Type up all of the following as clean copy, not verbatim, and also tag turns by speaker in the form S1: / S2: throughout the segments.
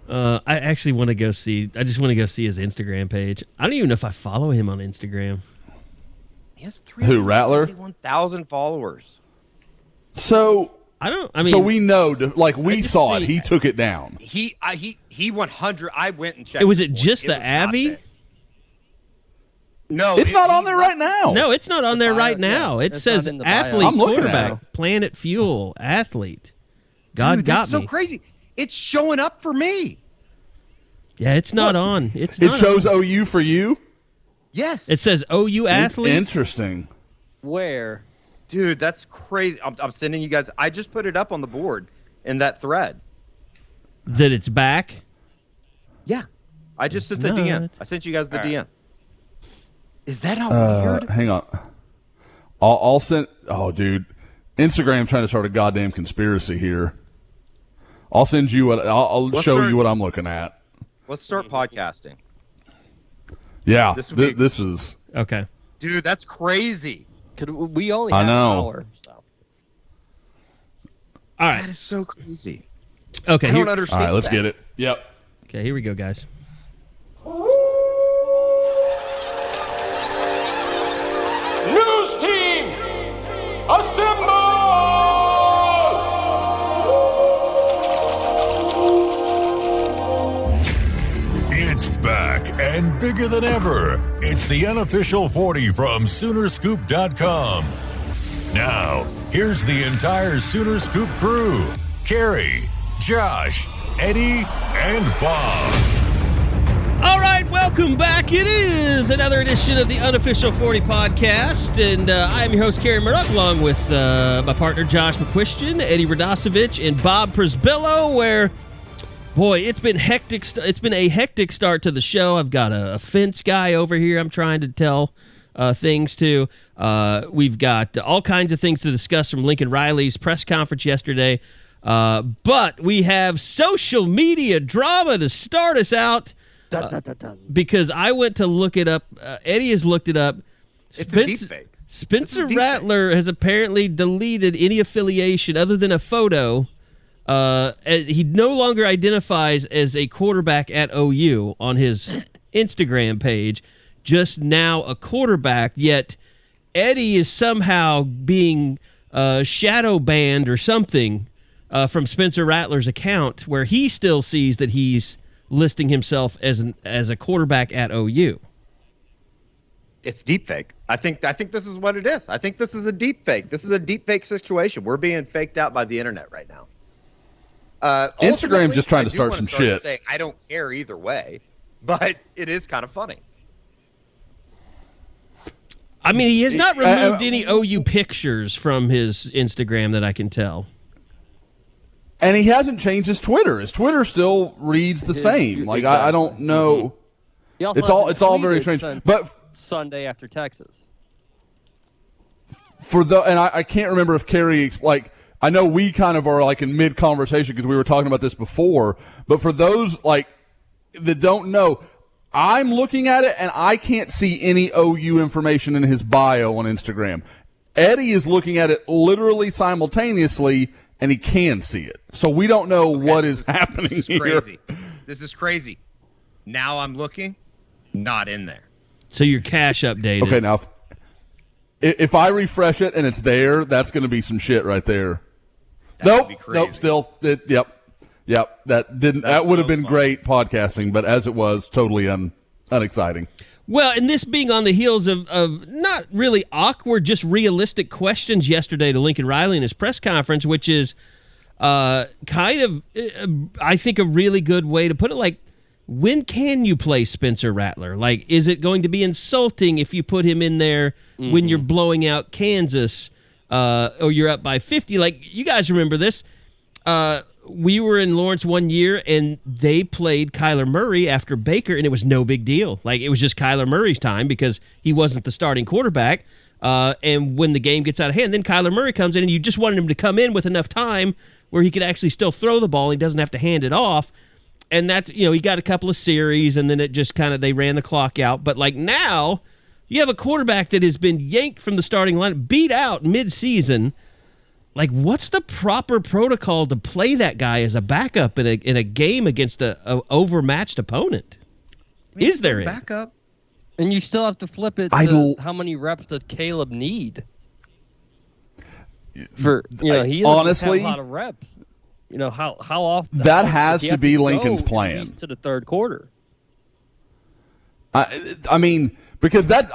S1: I actually want to go see. I just want to go see his Instagram page. I don't even know if I follow him on Instagram.
S2: He has
S3: Rattler?
S2: 371,000 followers.
S3: So
S1: I don't. I mean,
S3: so we know, like we saw it. He took it down.
S2: He 100. I went and checked.
S1: Was it just the Avi?
S2: No,
S3: it's not on there right now.
S1: No, it's not on there right now. It says athlete, quarterback, Planet Fuel, athlete. God
S2: Dude,
S1: got
S2: that's
S1: me.
S2: so crazy. It's showing up for me.
S1: Yeah, it's not on.
S3: It shows
S1: on.
S3: OU for you?
S2: Yes.
S1: It says OU athlete.
S3: Interesting.
S4: Where?
S2: Dude, that's crazy. I'm sending you guys. I just put it up on the board in that thread.
S1: That it's back?
S2: Yeah. I just sent the DM. I sent you guys the DM. Is that not weird?
S3: Hang on. I'll send. Oh, dude. Instagram trying to start a goddamn conspiracy here. I'll send you what. I'll show you what I'm looking at.
S2: Let's start podcasting.
S3: Yeah, this is
S1: okay.
S2: Dude, that's crazy.
S4: We only have an hour. So.
S1: All right.
S2: That is so crazy.
S1: Okay.
S2: I don't understand.
S3: All right, let's
S2: that.
S3: get it. Yep.
S1: Okay, here we go, guys.
S5: News team, assemble!
S6: It's back and bigger than ever. It's the unofficial 40 from Soonerscoop.com. Now, here's the entire Sooner Scoop crew. Carrie, Josh, Eddie, and Bob.
S1: All right, welcome back. It is another edition of the Unofficial 40 podcast, and I am your host, Carrie Murdoch, along with my partner, Josh McQuistion, Eddie Radosevich, and Bob Prisbillo, where, boy, it's been hectic. It's been a hectic start to the show. I've got a fence guy over here I'm trying to tell things to. We've got all kinds of things to discuss from Lincoln Riley's press conference yesterday, but we have social media drama to start us out. Because I went to look it up. Eddie has looked it up.
S2: It's a deep fake.
S1: Spencer Rattler has apparently deleted any affiliation other than a photo. He no longer identifies as a quarterback at OU on his Instagram page, just now a quarterback, yet Eddie is somehow being shadow banned or something from Spencer Rattler's account, where he still sees that he's listing himself as a quarterback at OU.
S2: It's deep fake. I think this is what it is. I think this is a deep fake. This is a deep fake situation. We're being faked out by the internet right now.
S3: Instagram's just trying to start some shit.
S2: Say, I don't care either way, but it is kind of funny.
S1: I mean, he has not removed any OU pictures from his Instagram that I can tell.
S3: And he hasn't changed his Twitter. His Twitter still reads the same. Like I don't know. It's all very strange. But
S4: Sunday after Texas.
S3: I can't remember if Carrie, like, I know we kind of are like in mid conversation because we were talking about this before. But for those like that don't know, I'm looking at it and I can't see any OU information in his bio on Instagram. Eddie is looking at it literally simultaneously, and he can see it. So we don't know what is happening
S2: this is
S3: here.
S2: Crazy. This is crazy. Now I'm looking, not in there.
S1: So your cache updated.
S3: Okay, now if I refresh it and it's there, that's going to be some shit right there. Nope. Still, yep. That would have been great podcasting, but as it was, totally unexciting.
S1: Well, and this being on the heels of not really awkward, just realistic questions yesterday to Lincoln Riley in his press conference, which is kind of, I think, a really good way to put it. Like, when can you play Spencer Rattler? Like, is it going to be insulting if you put him in there when you're blowing out Kansas or you're up by 50? Like, you guys remember this. We were in Lawrence one year, and they played Kyler Murray after Baker, and it was no big deal. Like, it was just Kyler Murray's time because he wasn't the starting quarterback. And when the game gets out of hand, then Kyler Murray comes in, and you just wanted him to come in with enough time where he could actually still throw the ball. He doesn't have to hand it off. And that's, he got a couple of series, and then it just kind of, they ran the clock out. But, like, now you have a quarterback that has been yanked from the starting line, beat out mid-season, like, what's the proper protocol to play that guy as a backup in a game against a overmatched opponent? Is there any
S2: backup?
S4: And you still have to flip it to how many reps does Caleb need? For he
S3: honestly
S4: have a lot of reps. How often
S3: that has to be Lincoln's plan
S4: to the third quarter.
S3: I mean, because guys,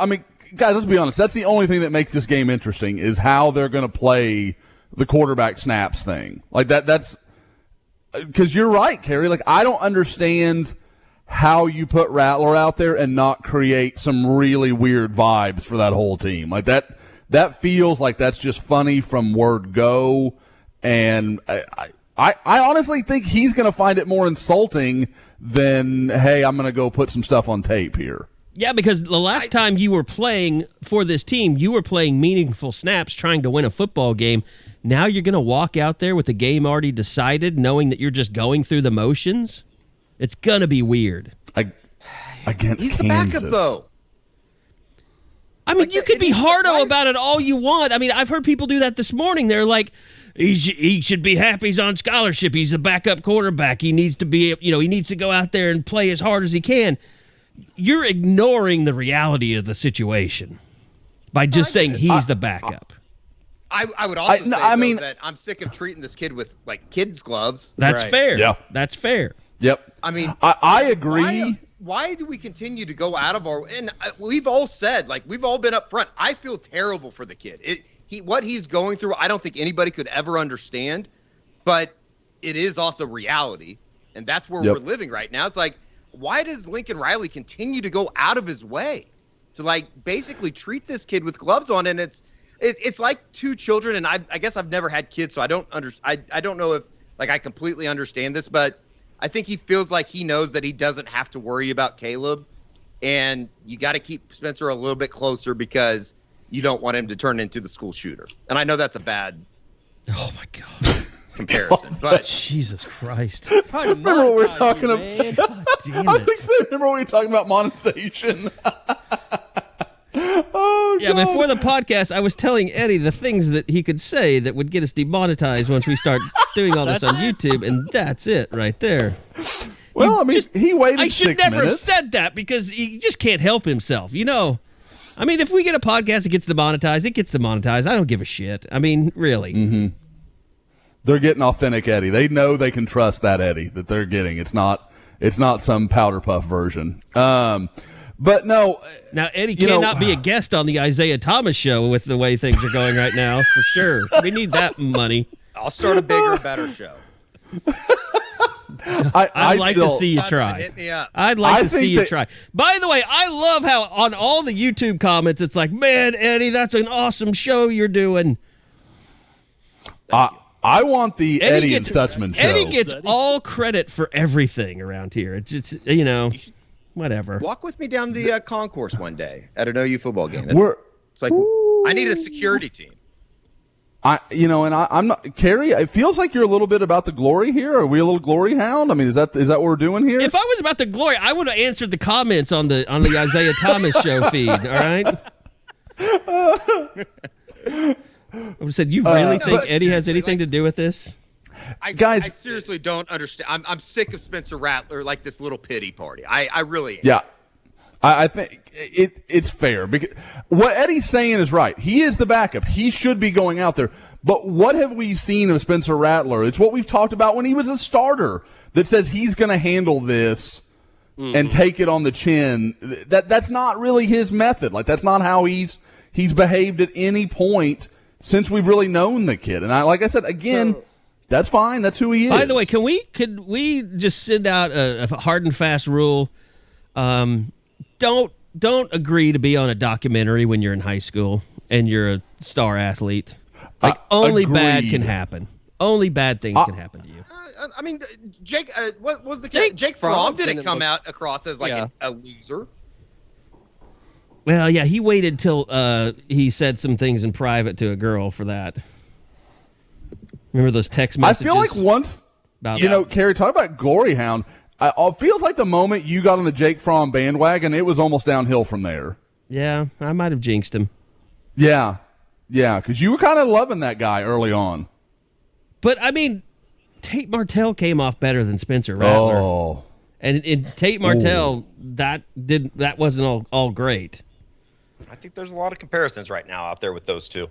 S3: let's be honest. That's the only thing that makes this game interesting is how they're going to play the quarterback snaps thing. Like that's because you're right, Kerry. Like, I don't understand how you put Rattler out there and not create some really weird vibes for that whole team. Like that feels like that's just funny from word go. And I honestly think he's going to find it more insulting than, hey, I'm going to go put some stuff on tape here.
S1: Yeah, because the last time you were playing for this team, you were playing meaningful snaps trying to win a football game. Now you're going to walk out there with the game already decided, knowing that you're just going through the motions? It's going to be weird.
S3: Against
S2: He's
S3: Kansas.
S2: the backup, though.
S1: I mean, you could be hardo about it all you want. I mean, I've heard people do that this morning. They're like, he should be happy he's on scholarship. He's a backup quarterback. He needs to be, he needs to go out there and play as hard as he can. You're ignoring the reality of the situation by just saying he's the backup.
S2: I would also say that I'm sick of treating this kid with, like, kids' gloves.
S1: That's fair.
S3: Yeah.
S1: That's fair.
S3: Yep.
S2: I mean,
S3: I agree.
S2: Why do we continue to go out of our? And we've all said, like, we've all been up front. I feel terrible for the kid. What he's going through, I don't think anybody could ever understand. But it is also reality, and that's where we're living right now. It's like, why does Lincoln Riley continue to go out of his way to, like, basically treat this kid with gloves on? And it's like two children, and I guess I've never had kids, so I don't I don't know if, like, I completely understand this, but I think he feels like he knows that he doesn't have to worry about Caleb, and you got to keep Spencer a little bit closer because you don't want him to turn into the school shooter. And I know that's a bad comparison, but
S1: Jesus Christ.
S3: Remember what we were talking about?
S1: Damn
S3: I
S1: it.
S3: think so. Remember when we were talking about monetization? Oh,
S1: Yeah,
S3: God.
S1: before the podcast, I was telling Eddie the things that he could say that would get us demonetized once we start doing all this on YouTube, and that's it right there.
S3: Well, I mean, he waited 6 minutes.
S1: I should never have said that because he just can't help himself, I mean, if we get a podcast that gets demonetized, it gets demonetized. I don't give a shit. I mean, really.
S3: Mm-hmm. They're getting authentic Eddie. They know they can trust that Eddie that they're getting. It's not some powder puff version. But no.
S1: Now, Eddie cannot be a guest on the Isaiah Thomas show with the way things are going right now, for sure. We need that money.
S2: I'll start a bigger, better show.
S1: I'd like to see you try.
S2: Hit me up.
S1: I'd like to see you try. By the way, I love how on all the YouTube comments, it's like, man, Eddie, that's an awesome show you're doing.
S3: I want the Eddie and Stutzman show.
S1: Eddie gets all credit for everything around here. It's whatever.
S2: Walk with me down the concourse one day at an OU football game. It's like, I need a security team.
S3: I'm not, Kerry, it feels like you're a little bit about the glory here. Are we a little glory hound? I mean, is that what we're doing here?
S1: If I was about the glory, I would have answered the comments on the Isaiah Thomas show feed, all right? I would have said, you really think Eddie has anything to do with this?
S2: I seriously don't understand. I'm sick of Spencer Rattler, like this little pity party. I really am.
S3: Yeah. I think it's fair because what Eddie's saying is right. He is the backup. He should be going out there. But what have we seen of Spencer Rattler? It's what we've talked about when he was a starter that says he's going to handle this and take it on the chin. That's not really his method. Like, that's not how he's behaved at any point since we've really known the kid. And like I said, again, that's fine. That's who he is.
S1: By the way, could we just send out a hard and fast rule? Don't agree to be on a documentary when you're in high school and you're a star athlete. Like, only bad can happen. Only bad things can happen to you.
S2: I mean, Jake, what was the kid? Jake Fromm didn't come out across as like a loser.
S1: Well, yeah, he waited till he said some things in private to a girl for that. Remember those text messages?
S3: I feel like once, Kerry, talk about glory hound. It feels like the moment you got on the Jake Fromm bandwagon, it was almost downhill from there.
S1: Yeah, I might have jinxed him.
S3: Yeah. Yeah, because you were kind of loving that guy early on.
S1: But, I mean, Tate Martell came off better than Spencer Rattler.
S3: Oh.
S1: And Tate Martell, that wasn't all great.
S7: I think there's a lot of comparisons right now out there with those two.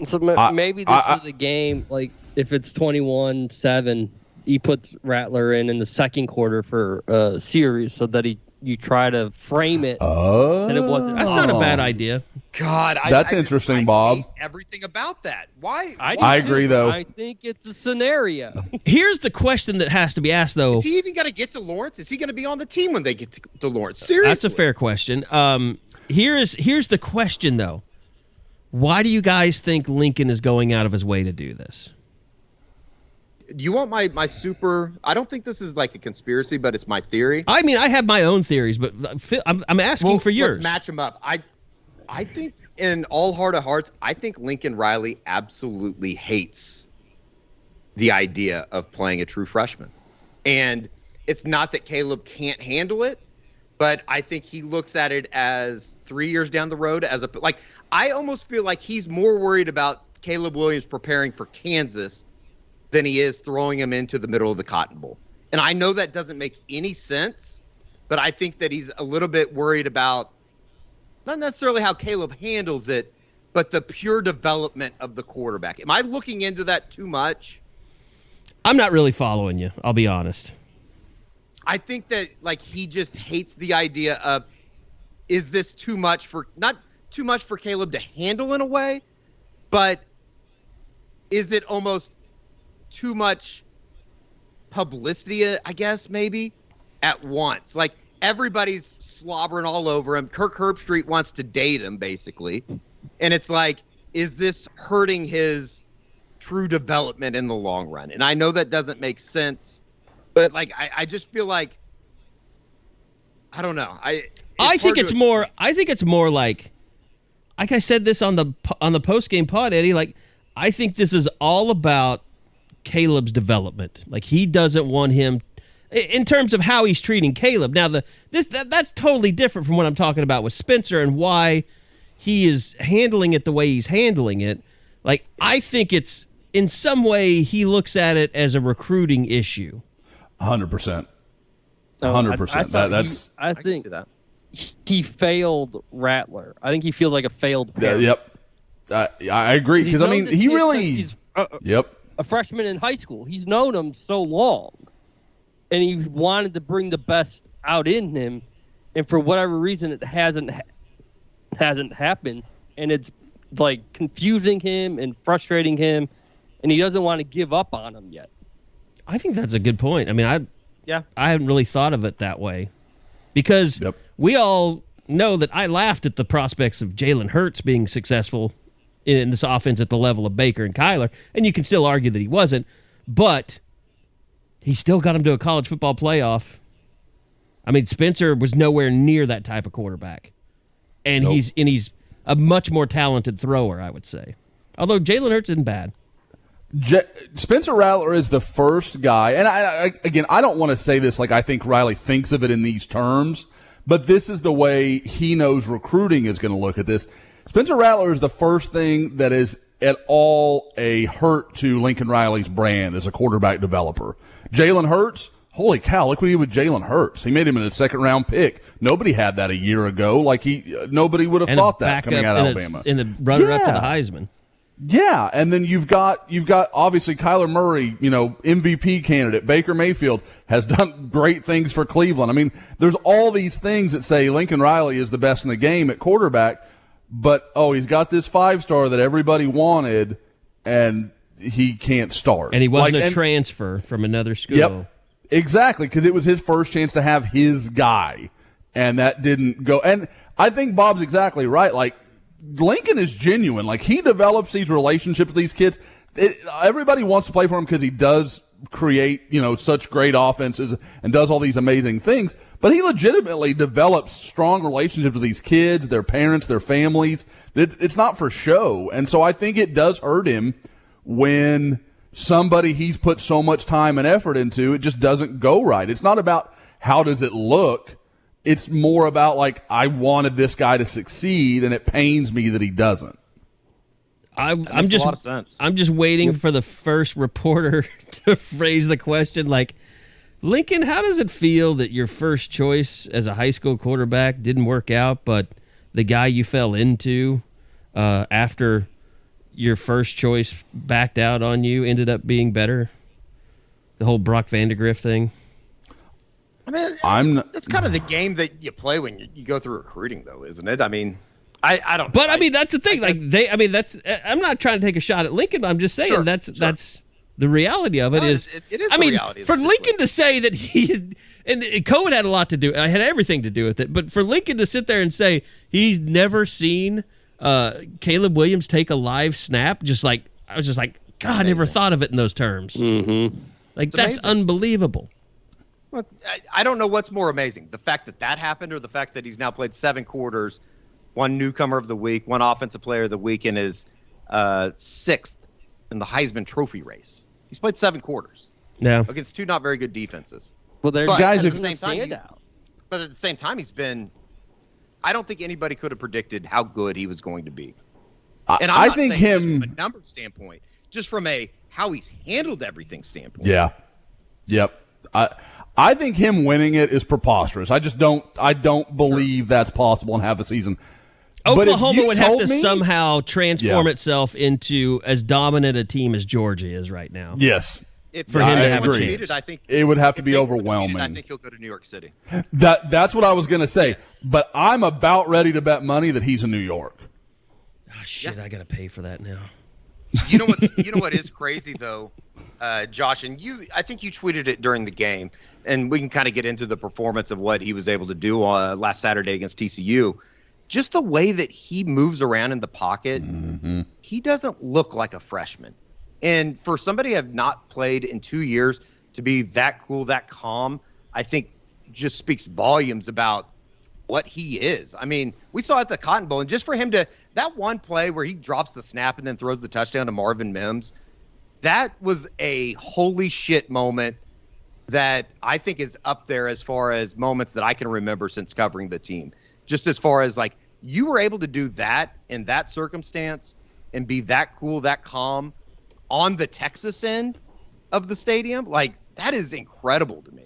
S4: So maybe this is a game, like, if it's 21-7, he puts Rattler in the second quarter for a series so that you try to frame it. And it wasn't.
S1: That's not a bad idea.
S2: God,
S3: that's interesting, Bob.
S2: Hate everything about that. Why?
S3: I agree, though.
S4: I think it's a scenario.
S1: Here's the question that has to be asked, though.
S2: Is he even going to get to Lawrence? Is he going to be on the team when they get to Lawrence? Seriously,
S1: that's a fair question. Here's the question, though. Why do you guys think Lincoln is going out of his way to do this?
S2: Do you want my super? I don't think this is like a conspiracy, but it's my theory.
S1: I mean, I have my own theories, but I'm asking for yours.
S2: Let's match them up. I think in all heart of hearts, I think Lincoln Riley absolutely hates the idea of playing a true freshman. And it's not that Caleb can't handle it, but I think he looks at it as 3 years down the road I almost feel like he's more worried about Caleb Williams preparing for Kansas than he is throwing him into the middle of the Cotton Bowl. And I know that doesn't make any sense, but I think that he's a little bit worried about not necessarily how Caleb handles it, but the pure development of the quarterback. Am I looking into that too much?
S1: I'm not really following you, I'll be honest.
S2: I think that he just hates the idea of, is this too much not too much for Caleb to handle in a way, but is it almost too much publicity, I guess, maybe, at once? Like, everybody's slobbering all over him. Kirk Herbstreit wants to date him, basically. And it's like, is this hurting his true development in the long run? And I know that doesn't make sense, but, I just feel like, I don't know. I think it's more like I said this on the post-game pod, Eddie, I think this is all about Caleb's development. He doesn't want him in terms of how he's treating Caleb. Now that's totally different from what I'm talking about with Spencer and why he is handling it the way he's handling it. I think it's in some way he looks at it as a recruiting issue.
S3: 100%. 100%.
S4: I think that he failed Rattler. I think he feels like a failed parent.
S3: Yep. I agree because he really.
S4: He's a freshman in high school. He's known him so long, and he wanted to bring the best out in him, and for whatever reason, it hasn't happened, and it's confusing him and frustrating him, and he doesn't want to give up on him yet.
S1: I think that's a good point. I mean, I hadn't really thought of it that way because we all know that I laughed at the prospects of Jalen Hurts being successful in this offense at the level of Baker and Kyler, and you can still argue that he wasn't, but he still got him to a college football playoff. I mean, Spencer was nowhere near that type of quarterback, and he's a much more talented thrower, I would say. Although Jalen Hurts isn't bad.
S3: Spencer Rattler is the first guy, and I don't want to say this I think Riley thinks of it in these terms, but this is the way he knows recruiting is going to look at this. Spencer Rattler is the first thing that is at all a hurt to Lincoln Riley's brand as a quarterback developer. Jalen Hurts, holy cow, look what he did with Jalen Hurts. He made him in a second-round pick. Nobody had that a year ago. Nobody would have thought that coming out of Alabama.
S1: And the runner-up to the Heisman.
S3: Yeah, and then you've got obviously Kyler Murray, MVP candidate. Baker Mayfield has done great things for Cleveland. I mean, there's all these things that say Lincoln Riley is the best in the game at quarterback, but he's got this 5-star that everybody wanted, and he can't start.
S1: And he wasn't a transfer from another school.
S3: Yep, exactly, because it was his first chance to have his guy, and that didn't go. And I think Bob's exactly right. Lincoln is genuine. He develops these relationships with these kids. Everybody wants to play for him because he does create, such great offenses and does all these amazing things. But he legitimately develops strong relationships with these kids, their parents, their families. It's not for show. And so I think it does hurt him when somebody he's put so much time and effort into, it just doesn't go right. It's not about how does it look. It's more about I wanted this guy to succeed, and it pains me that he doesn't.
S1: I'm
S2: makes
S1: just
S2: a lot of sense.
S1: I'm just waiting for the first reporter to phrase the question like, Lincoln, how does it feel that your first choice as a high school quarterback didn't work out, but the guy you fell into after your first choice backed out on you ended up being better? The whole Brock Vandegrift thing.
S2: I mean, it's kind of the game that you play when you go through recruiting, though, isn't it? I mean, I don't.
S1: But I mean, that's the thing. That's. I'm not trying to take a shot at Lincoln. But I'm just saying that's the reality of it. It is the reality for Lincoln to say that and COVID had a lot to do. I had everything to do with it. But for Lincoln to sit there and say he's never seen Caleb Williams take a live snap, I was just like, God, I never thought of it in those terms.
S4: Mm-hmm.
S1: Like, that's unbelievable.
S2: Well, I don't know what's more amazing, the fact that happened or the fact that he's now played 7 quarters, one newcomer of the week, one offensive player of the week, and is 6th in the Heisman Trophy race. He's played 7 quarters.
S1: Yeah.
S2: Against 2 not very good defenses.
S4: Well, there's
S3: guys
S2: at the same time, but at the same time, he's been. I don't think anybody could have predicted how good he was going to be. And I think him from a number standpoint, just from a how he's handled everything standpoint.
S3: Yeah. Yep. I think him winning it is preposterous. I don't believe that's possible in half a season.
S1: Oklahoma would have to somehow transform itself into as dominant a team as Georgia is right now.
S3: Yes.
S1: For him to have a chance.
S2: I think
S3: it would have to be overwhelming.
S2: I think he'll go to New York City.
S3: That's what I was going to say. But I'm about ready to bet money that he's in New York.
S1: Oh, shit, I got to pay for that now.
S2: You know what is crazy though, Josh, and I think you tweeted it during the game, and we can kind of get into the performance of what he was able to do last Saturday against TCU. Just the way that he moves around in the pocket, he doesn't look like a freshman. And for somebody who have not played in 2 years to be that cool, that calm, I think just speaks volumes about what he is. I mean, we saw at the Cotton Bowl, and just for him to that one play where he drops the snap and then throws the touchdown to Marvin Mims, that was a holy shit moment that I think is up there as far as moments that I can remember since covering the team. Just as far as like you were able to do that in that circumstance and be that cool, that calm on the Texas end of the stadium, like that is incredible to me.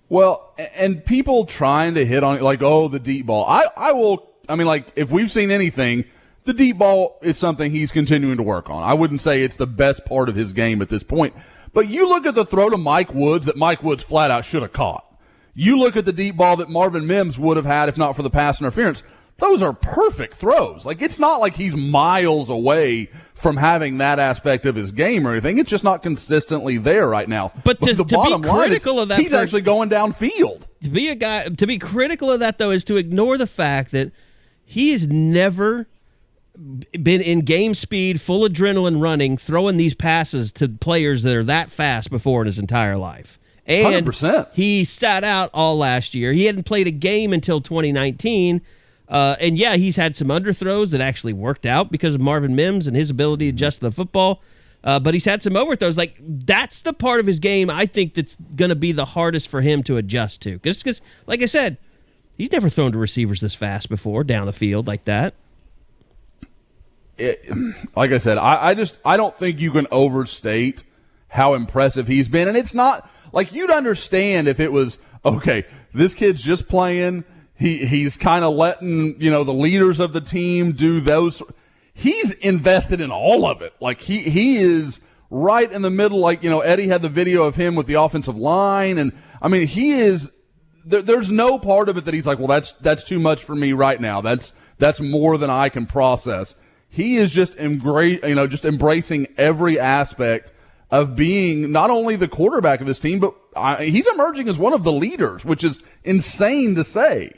S3: Well, and people trying to hit on it like, oh, the deep ball. I mean, like, if we've seen anything, the deep ball is something he's continuing to work on. I wouldn't say it's the best part of his game at this point. But you look at the throw to Mike Woods that Mike Woods flat out should have caught. You look at the deep ball that Marvin Mims would have had if not for the pass interference. Those are perfect throws. Like, it's not like he's miles away from having that aspect of his game or anything. It's just not consistently there right now.
S1: But to be critical of that,
S3: he's actually going downfield.
S1: To be critical of that, though, is to ignore the fact that he has never been in game speed, full adrenaline running, throwing these passes to players that are that fast before in his entire life. And
S3: 100%.
S1: He sat out all last year. He hadn't played a game until 2019. And yeah, he's had some underthrows that actually worked out because of Marvin Mims and his ability to adjust the football. But he's had some overthrows. Like, that's the part of his game I think that's going to be the hardest for him to adjust to. Because, like I said, he's never thrown to receivers this fast before down the field like that.
S3: Like I said, I don't think you can overstate how impressive he's been. And it's not like you'd understand if it was, okay, this kid's just playing. He's kind of letting, the leaders of the team do those. He's invested in all of it. Like he is right in the middle. Like, Eddie had the video of him with the offensive line. And I mean, he is, there's no part of it that he's like, well, that's too much for me right now. That's more than I can process. He is just embracing every aspect of being not only the quarterback of this team, but he's emerging as one of the leaders, which is insane to say.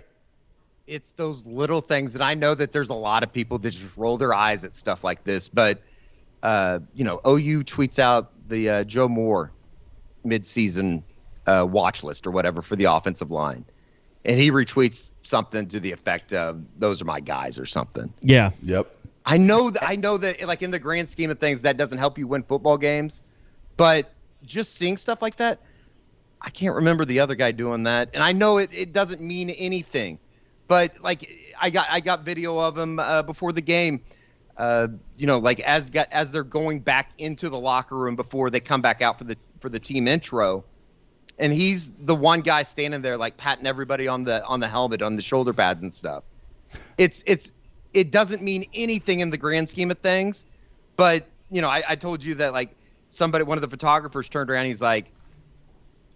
S2: It's those little things, and I know that there's a lot of people that just roll their eyes at stuff like this, but, OU tweets out the Joe Moore midseason watch list or whatever for the offensive line, and he retweets something to the effect of, those are my guys or something.
S1: Yeah.
S3: Yep.
S2: I know that, like, in the grand scheme of things, that doesn't help you win football games, but just seeing stuff like that, I can't remember the other guy doing that, and I know it doesn't mean anything. But like I got video of him before the game like as they're going back into the locker room before they come back out for the team intro, and he's the one guy standing there like patting everybody on the helmet, on the shoulder pads and stuff. It doesn't mean anything in the grand scheme of things, but I told you that like one of the photographers turned around, he's like,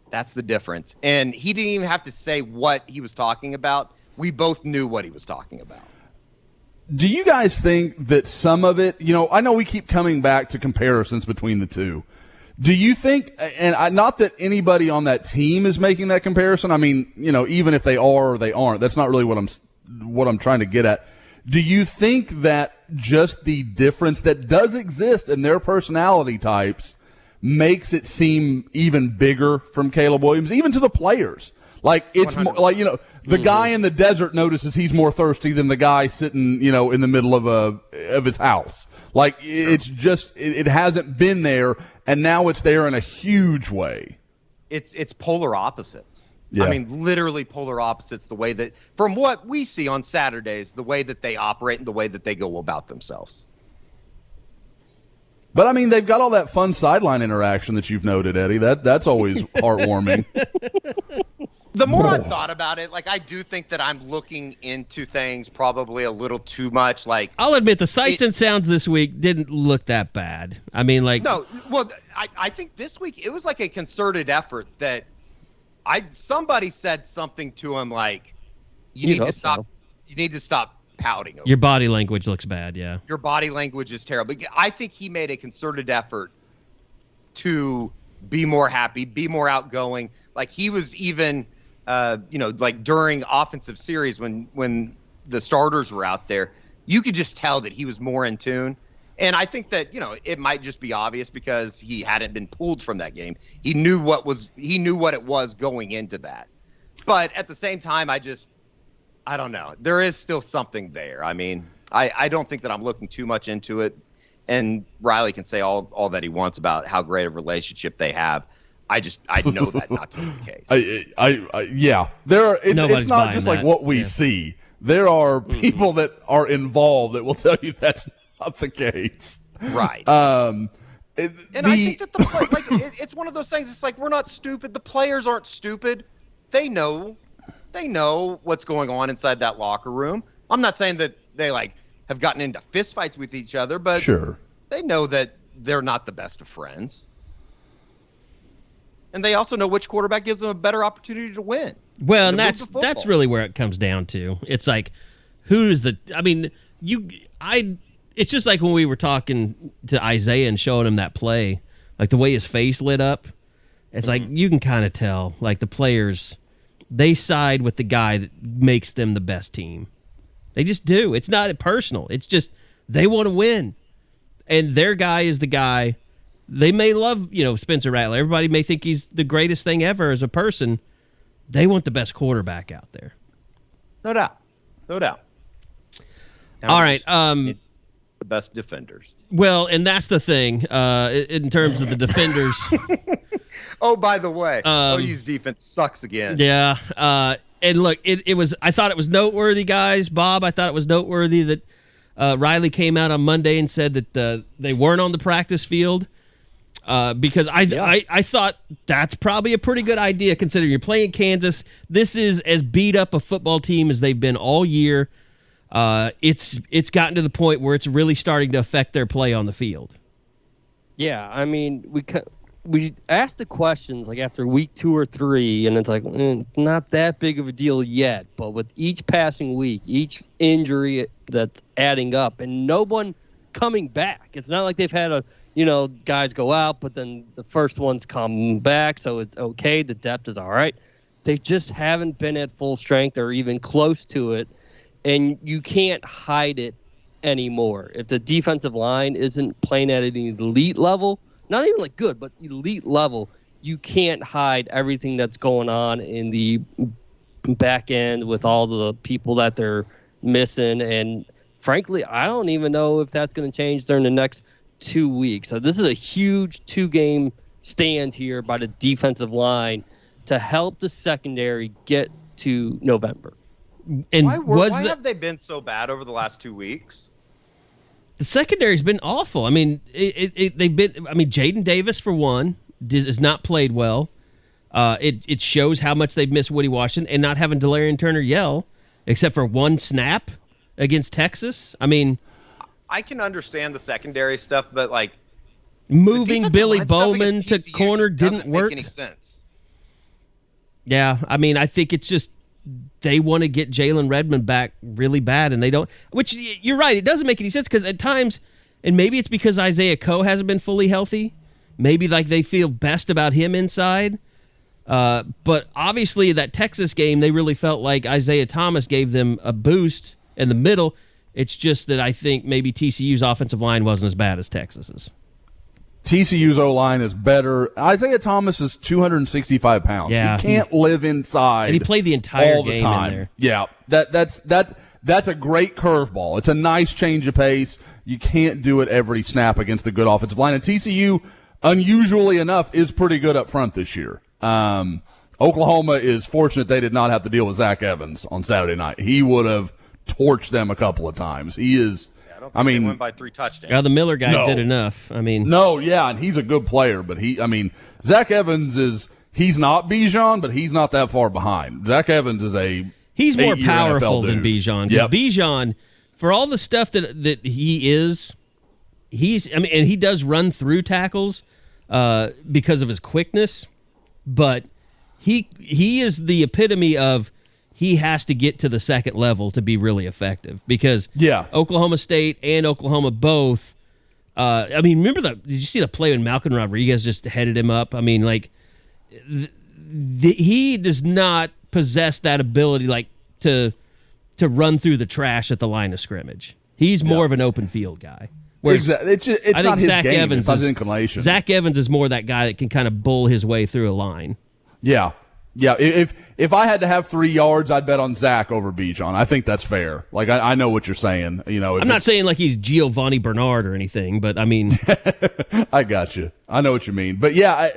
S2: that's the difference. And he didn't even have to say what he was talking about. We both knew what he was talking about.
S3: Do you guys think that some of it, I know we keep coming back to comparisons between the two. Do you think, and not that anybody on that team is making that comparison. I mean, even if they are or they aren't, that's not really what I'm trying to get at. Do you think that just the difference that does exist in their personality types makes it seem even bigger from Caleb Williams, even to the players? Like, it's more, like, the guy in the desert notices he's more thirsty than the guy sitting, in the middle of his house. Like, it's just, it hasn't been there, and now it's there in a huge way.
S2: It's polar opposites.
S3: Yeah.
S2: I mean, literally polar opposites, the way that, from what we see on Saturdays, the way that they operate and the way that they go about themselves.
S3: But, I mean, they've got all that fun sideline interaction that you've noted, Eddie. That's always heartwarming.
S2: The more I've thought about it, like, I do think that I'm looking into things probably a little too much. Like,
S1: I'll admit the sights and sounds this week didn't look that bad. I mean, like,
S2: no, well, I think this week it was like a concerted effort that somebody said something to him like, you need to stop pouting.
S1: Your body language looks bad. Yeah,
S2: your body language is terrible. I think he made a concerted effort to be more happy, be more outgoing. Like, he was even. Like during offensive series when the starters were out there, you could just tell that he was more in tune. And I think that, it might just be obvious because he hadn't been pulled from that game. He knew what it was going into that. But at the same time, I don't know. There is still something there. I mean, I don't think that I'm looking too much into it. And Riley can say all that he wants about how great a relationship they have. I know that not to be the case.
S3: Yeah. It's not just like what we see. There are people that are involved that will tell you that's not the case.
S2: Right. I think that it's one of those things. It's like, we're not stupid. The players aren't stupid. They know what's going on inside that locker room. I'm not saying that they have gotten into fistfights with each other, but
S3: sure,
S2: they know that they're not the best of friends. And they also know which quarterback gives them a better opportunity to win.
S1: Well, and that's really where it comes down to. It's like, it's just like when we were talking to Isaiah and showing him that play, like the way his face lit up. It's like, you can kind of tell, like, the players, they side with the guy that makes them the best team. They just do. It's not personal. It's just they want to win. And their guy is the guy. They may love, Spencer Rattler. Everybody may think he's the greatest thing ever as a person. They want the best quarterback out there.
S2: No doubt.
S1: All right.
S2: The best defenders.
S1: Well, and that's the thing in terms of the defenders.
S2: Oh, by the way, OU's defense sucks again.
S1: Yeah. And look, it was. I thought it was noteworthy, guys. Bob, I thought it was noteworthy that Riley came out on Monday and said that they weren't on the practice field. Because I thought that's probably a pretty good idea considering you're playing Kansas. This is as beat up a football team as they've been all year. It's gotten to the point where it's really starting to affect their play on the field.
S4: Yeah, I mean, we asked the questions like after week 2 or 3, and it's like not that big of a deal yet. But with each passing week, each injury that's adding up, and no one coming back, it's not like they've had guys go out, but then the first ones come back, so it's okay. The depth is all right. They just haven't been at full strength or even close to it, and you can't hide it anymore. If the defensive line isn't playing at an elite level, not even like good, but elite level, you can't hide everything that's going on in the back end with all the people that they're missing. And frankly, I don't even know if that's going to change during the next 2 weeks. So this is a huge 2-game stand here by the defensive line to help the secondary get to November.
S1: And
S2: why have they been so bad over the last 2 weeks?
S1: The secondary's been awful. I mean, they've been. I mean, Jaden Davis for one has not played well. It shows how much they've missed Woody Washington and not having Delarian Turner yell, except for one snap against Texas. I mean,
S7: I can understand the secondary stuff, but like
S1: moving Billy Bowman to corner didn't work.
S7: Make any sense.
S1: Yeah, I mean, I think it's just they want to get Jalen Redmond back really bad, and they don't. Which you're right, it doesn't make any sense because at times, and maybe it's because Isaiah Coe hasn't been fully healthy. Maybe like they feel best about him inside. But obviously that Texas game, they really felt like Isaiah Thomas gave them a boost in the middle. It's just that I think maybe TCU's offensive line wasn't as bad as Texas's.
S3: TCU's O-line is better. Isaiah Thomas is 265 pounds.
S1: Yeah,
S3: he can't live inside.
S1: And he played the entire
S3: all the
S1: game
S3: time.
S1: in there.
S3: Yeah, that's a great curveball. It's a nice change of pace. You can't do it every snap against a good offensive line. And TCU, unusually enough, is pretty good up front this year. Oklahoma is fortunate they did not have to deal with Zach Evans on Saturday night. He would have torched them a couple of times. He is.
S7: I mean, they went by 3 touchdowns.
S1: Yeah, the Miller guy did enough. I mean,
S3: and he's a good player, but Zach Evans he's not Bijan, but he's not that far behind. Zach Evans is
S1: he's more powerful than Bijan.
S3: Yep.
S1: Bijan, for all the stuff that he is, and he does run through tackles because of his quickness, but he is the epitome of he has to get to the second level to be really effective because Oklahoma State and Oklahoma both. Did you see the play when Malcolm Rodriguez just headed him up? I mean, like he does not possess that ability, like to run through the trash at the line of scrimmage. He's more of an open field guy.
S3: Exactly. It's not his game. It's not his inclination.
S1: Zach Evans is more that guy that can kind of bull his way through a line.
S3: Yeah. Yeah, if I had to have 3 yards, I'd bet on Zach over Bijan. I think that's fair. Like I know what you're saying. I'm
S1: not saying like he's Giovanni Bernard or anything, but I mean,
S3: I got you. I know what you mean. But yeah,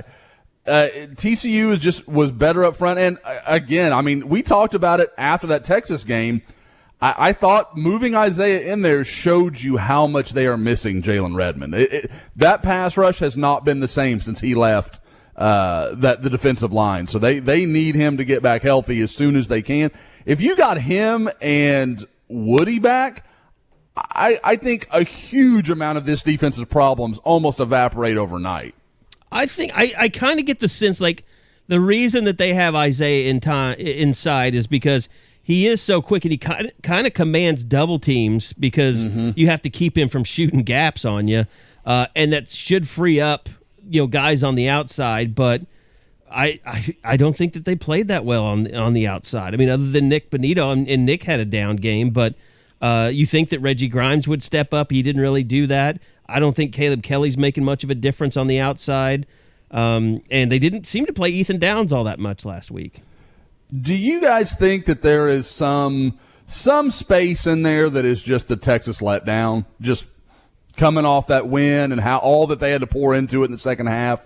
S3: TCU was better up front. And again, we talked about it after that Texas game. I thought moving Isaiah in there showed you how much they are missing Jalen Redmond. That pass rush has not been the same since he left. The defensive line. So they need him to get back healthy as soon as they can. If you got him and Woody back, I think a huge amount of this defensive problems almost evaporate overnight.
S1: I think I kind of get the sense like the reason that they have Isaiah inside is because he is so quick and he kind of commands double teams because you have to keep him from shooting gaps on you, and that should free up guys on the outside, but I don't think that they played that well on the outside. I mean, other than Nick Benito, and Nick had a down game, but you think that Reggie Grimes would step up. He didn't really do that. I don't think Caleb Kelly's making much of a difference on the outside, and they didn't seem to play Ethan Downs all that much last week.
S3: Do you guys think that there is some space in there that is just the Texas letdown, just coming off that win and how all that they had to pour into it in the second half?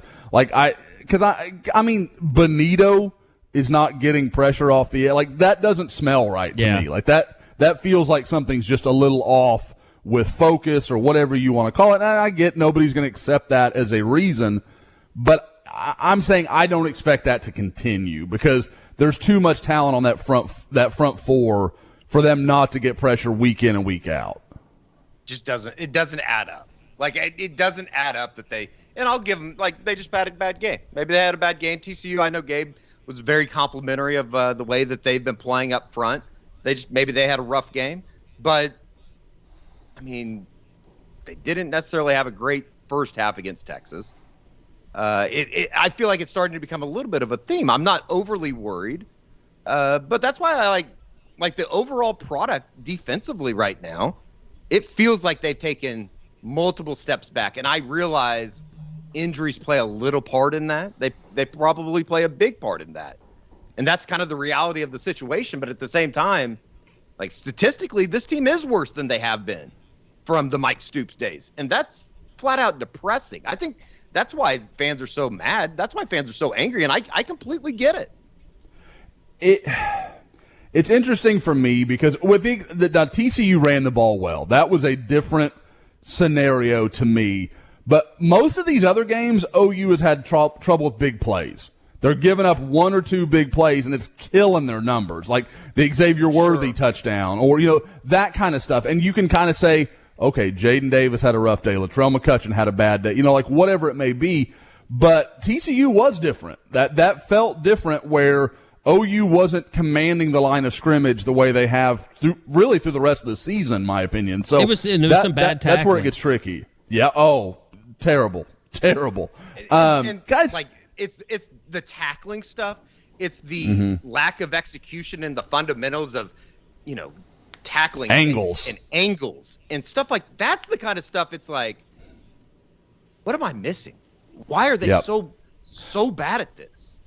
S3: Benito is not getting pressure off the – that doesn't smell right to me. Like that feels like something's just a little off with focus or whatever you want to call it. And I get nobody's going to accept that as a reason, but I'm saying I don't expect that to continue because there's too much talent on that front four for them not to get pressure week in and week out.
S7: It doesn't add up. It doesn't add up that and I'll give them, they just had a bad game. Maybe they had a bad game. TCU, I know Gabe was very complimentary of the way that they've been playing up front. Maybe they had a rough game, but they didn't necessarily have a great first half against Texas. I feel like it's starting to become a little bit of a theme. I'm not overly worried, but that's why I like the overall product defensively right now. It feels like they've taken multiple steps back, and I realize injuries play a little part in that. They probably play a big part in that, and that's kind of the reality of the situation. But at the same time, statistically, this team is worse than they have been from the Mike Stoops days, and that's flat out depressing. I think that's why fans are so mad. That's why fans are so angry, and I completely get it.
S3: It's interesting for me because with TCU ran the ball well. That was a different scenario to me. But most of these other games, OU has had trouble with big plays. They're giving up one or two big plays, and it's killing their numbers, like the Xavier Worthy touchdown or, that kind of stuff. And you can kind of say, okay, Jaden Davis had a rough day. Latrell McCutcheon had a bad day, like whatever it may be. But TCU was different. That felt different where OU wasn't commanding the line of scrimmage the way they have through the rest of the season, in my opinion. So
S1: it was some bad tackling.
S3: That's where it gets tricky. Yeah. Oh, terrible.
S2: And
S3: guys,
S2: like it's the tackling stuff. It's the lack of execution and the fundamentals of, tackling
S3: angles
S2: and stuff like that's the kind of stuff. It's like, what am I missing? Why are they so bad at this?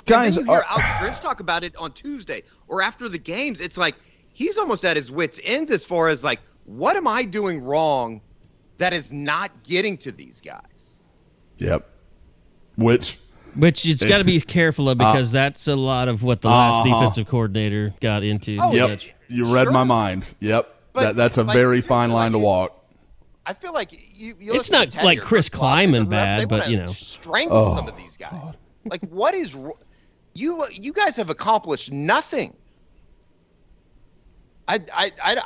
S3: Guys,
S2: and then you hear Alex Grinch talk about it on Tuesday or after the games. It's like he's almost at his wit's end as far as like, what am I doing wrong that is not getting to these guys?
S3: Yep. Which
S1: it's got to be careful of because that's a lot of what the last defensive coordinator got into.
S2: Oh,
S3: yep. You read my mind. Yep.
S2: But
S3: that's a very fine line to walk.
S2: I feel like you
S1: it's not like Chris Kleiman bad, but
S2: strangle some of these guys. Like, what is you guys have accomplished nothing. I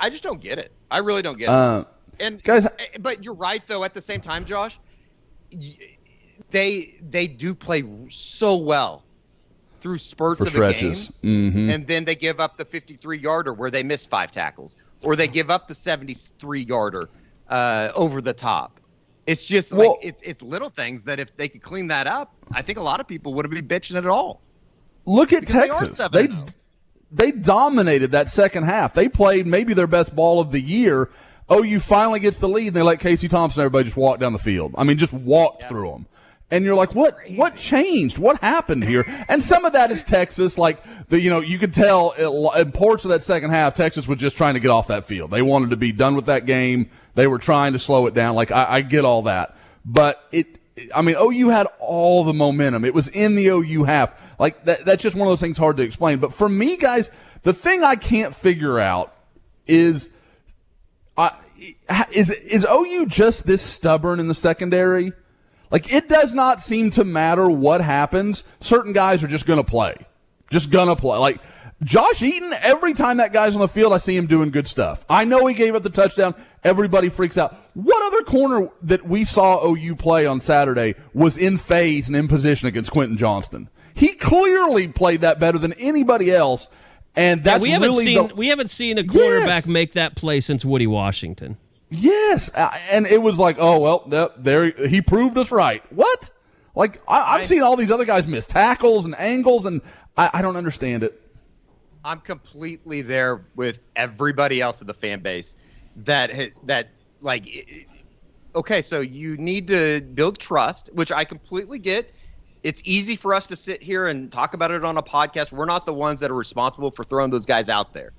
S2: just don't get it. I really don't get it. And guys, but you're right though. At the same time, Josh, they do play so well through spurts of a game, and then they give up the 53-yarder where they miss 5 tackles, or they give up the 73-yarder over the top. It's just it's little things that if they could clean that up, I think a lot of people wouldn't be bitching at all.
S3: Look at Texas. They dominated that second half. They played maybe their best ball of the year. OU finally gets the lead, and they let Casey Thompson and everybody just walk down the field. I mean, just walked through them. And you're like, what changed? What happened here? And some of that is Texas. Like, you could tell in parts of that second half, Texas was just trying to get off that field. They wanted to be done with that game. They were trying to slow it down. Like, I get all that. But OU had all the momentum. It was in the OU half. Like, that's just one of those things hard to explain. But for me, guys, the thing I can't figure out is OU just this stubborn in the secondary? Like, it does not seem to matter what happens. Certain guys are just going to play. Like, Josh Eaton, every time that guy's on the field, I see him doing good stuff. I know he gave up the touchdown. Everybody freaks out. What other corner that we saw OU play on Saturday was in phase and in position against Quentin Johnston? He clearly played that better than anybody else, and that's
S1: we haven't seen a quarterback make that play since Woody Washington.
S3: Yes, and it was like, oh, well, there he proved us right. What? Like, I'm seeing all these other guys miss tackles and angles, and I don't understand it.
S2: I'm completely there with everybody else in the fan base that okay, so you need to build trust, which I completely get. It's easy for us to sit here and talk about it on a podcast. We're not the ones that are responsible for throwing those guys out there.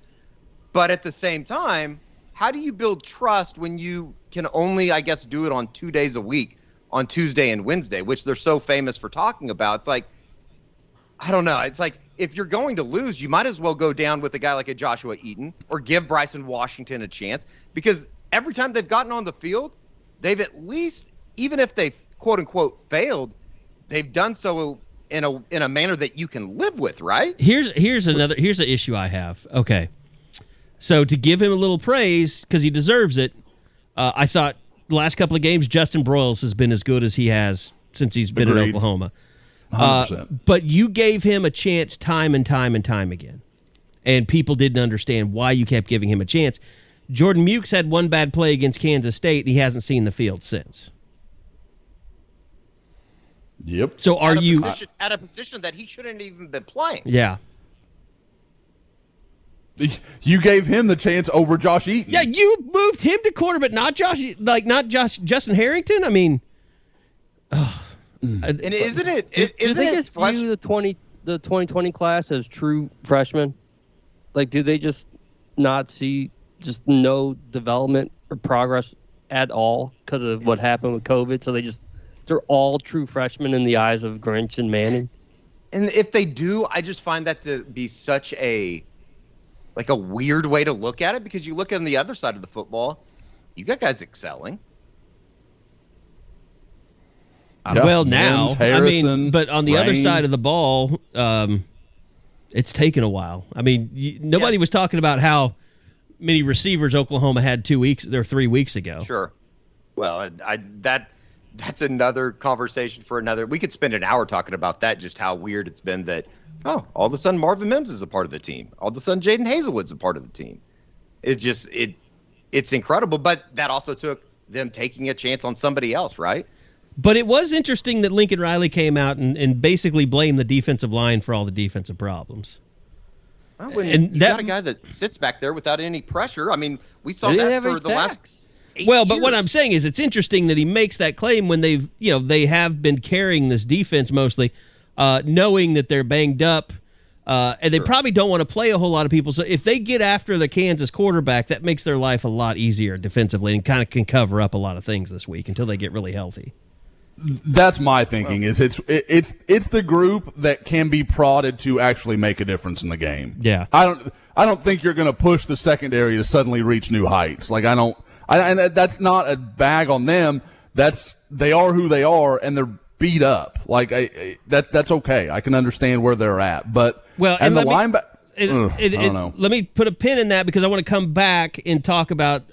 S2: But at the same time, how do you build trust when you can only, I guess, do it on 2 days a week, on Tuesday and Wednesday, which they're so famous for talking about? It's like, I don't know. It's like, if you're going to lose, you might as well go down with a guy like a Joshua Eaton or give Bryson Washington a chance, because every time they've gotten on the field, they've at least, even if they've quote unquote failed, they've done so in a manner that you can live with, right?
S1: Here's an issue I have. Okay. So to give him a little praise, because he deserves it, I thought the last couple of games, Justin Broyles has been as good as he has since he's been in Oklahoma.
S3: 100%.
S1: But you gave him a chance time and time and time again, and people didn't understand why you kept giving him a chance. Jordan Mukes had one bad play against Kansas State, and he hasn't seen the field since.
S3: Yep.
S1: So are you
S2: at a position that he shouldn't even been playing?
S1: Yeah.
S3: You gave him the chance over Josh Eaton.
S1: Yeah, you moved him to corner, but not Justin Harrington. I mean,
S2: and isn't it?
S4: Do they just view the 2020 class as true freshmen? Like, do they just not see just no development or progress at all because of what happened with COVID? So they're all true freshmen in the eyes of Grinch and Manning.
S2: And if they do, I just find that to be such a weird way to look at it, because you look on the other side of the football, you got guys excelling.
S1: Well, now,
S3: Mims, Harrison,
S1: but on the other
S3: Rain.
S1: side of the ball, it's taken a while. I mean, nobody was talking about how many receivers Oklahoma had 3 weeks ago.
S2: Sure. Well, that's another conversation for another. We could spend an hour talking about that, just how weird it's been that, all of a sudden Marvin Mims is a part of the team. All of a sudden Jaden Hazelwood's a part of the team. It's incredible, but that also took them taking a chance on somebody else, right?
S1: But it was interesting that Lincoln Riley came out and basically blamed the defensive line for all the defensive problems.
S2: Well, when you got a guy that sits back there without any pressure, I mean, we saw that for the last 8 years.
S1: But what I'm saying is it's interesting that he makes that claim when they have been carrying this defense mostly, knowing that they're banged up, and they probably don't want to play a whole lot of people. So if they get after the Kansas quarterback, that makes their life a lot easier defensively and kind of can cover up a lot of things this week until they get really healthy.
S3: That's my thinking. It's the group that can be prodded to actually make a difference in the game.
S1: Yeah,
S3: I don't think you're going to push the secondary to suddenly reach new heights. Like and that's not a bag on them. They are who they are, and they're beat up. Like that's okay. I can understand where they're at, but and the linebacker. I don't know.
S1: Let me put a pin in that because I want to come back and talk about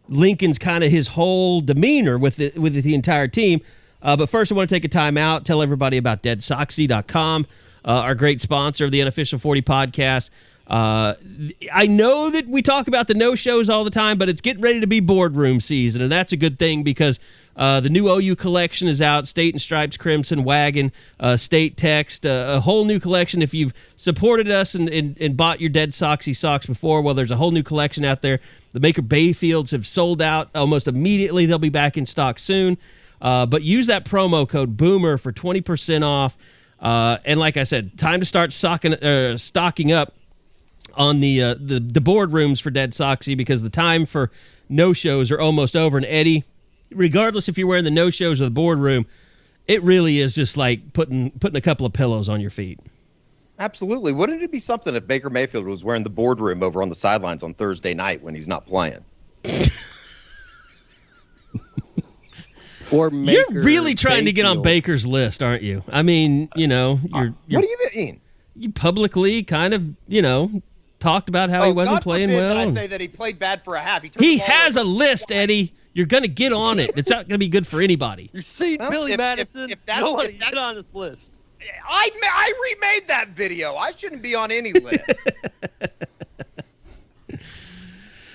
S1: Lincoln's kind of his whole demeanor with the entire team. But first, I want to take a time out, tell everybody about deadsoxy.com, our great sponsor of the Unofficial 40 podcast. I know that we talk about the no-shows all the time, but it's getting ready to be boardroom season, and that's a good thing because the new OU collection is out, State and Stripes, Crimson, Wagon, State Text, a whole new collection. If you've supported us and bought your Dead Soxy socks before, well, there's a whole new collection out there. The Maker Bayfields have sold out almost immediately. They'll be back in stock soon. But use that promo code BOOMER for 20% off. And like I said, time to start stocking up on the boardrooms for Dead Soxy because the time for no-shows are almost over. And Eddie, regardless if you're wearing the no-shows or the boardroom, it really is just like putting a couple of pillows on your feet.
S2: Absolutely. Wouldn't it be something if Baker Mayfield was wearing the boardroom over on the sidelines on Thursday night when he's not playing?
S4: Or
S1: you're really trying to get on Baker's list, aren't you? I mean, you're
S2: what do you mean?
S1: You publicly kind of, talked about how he wasn't playing well.
S2: Did I say that he played bad for a half?
S1: He has a list, Eddie. You're going to get on it. It's not going to be good for anybody.
S4: You're seeing Billy Madison. Nobody get on this list.
S2: I remade that video. I shouldn't be on any list.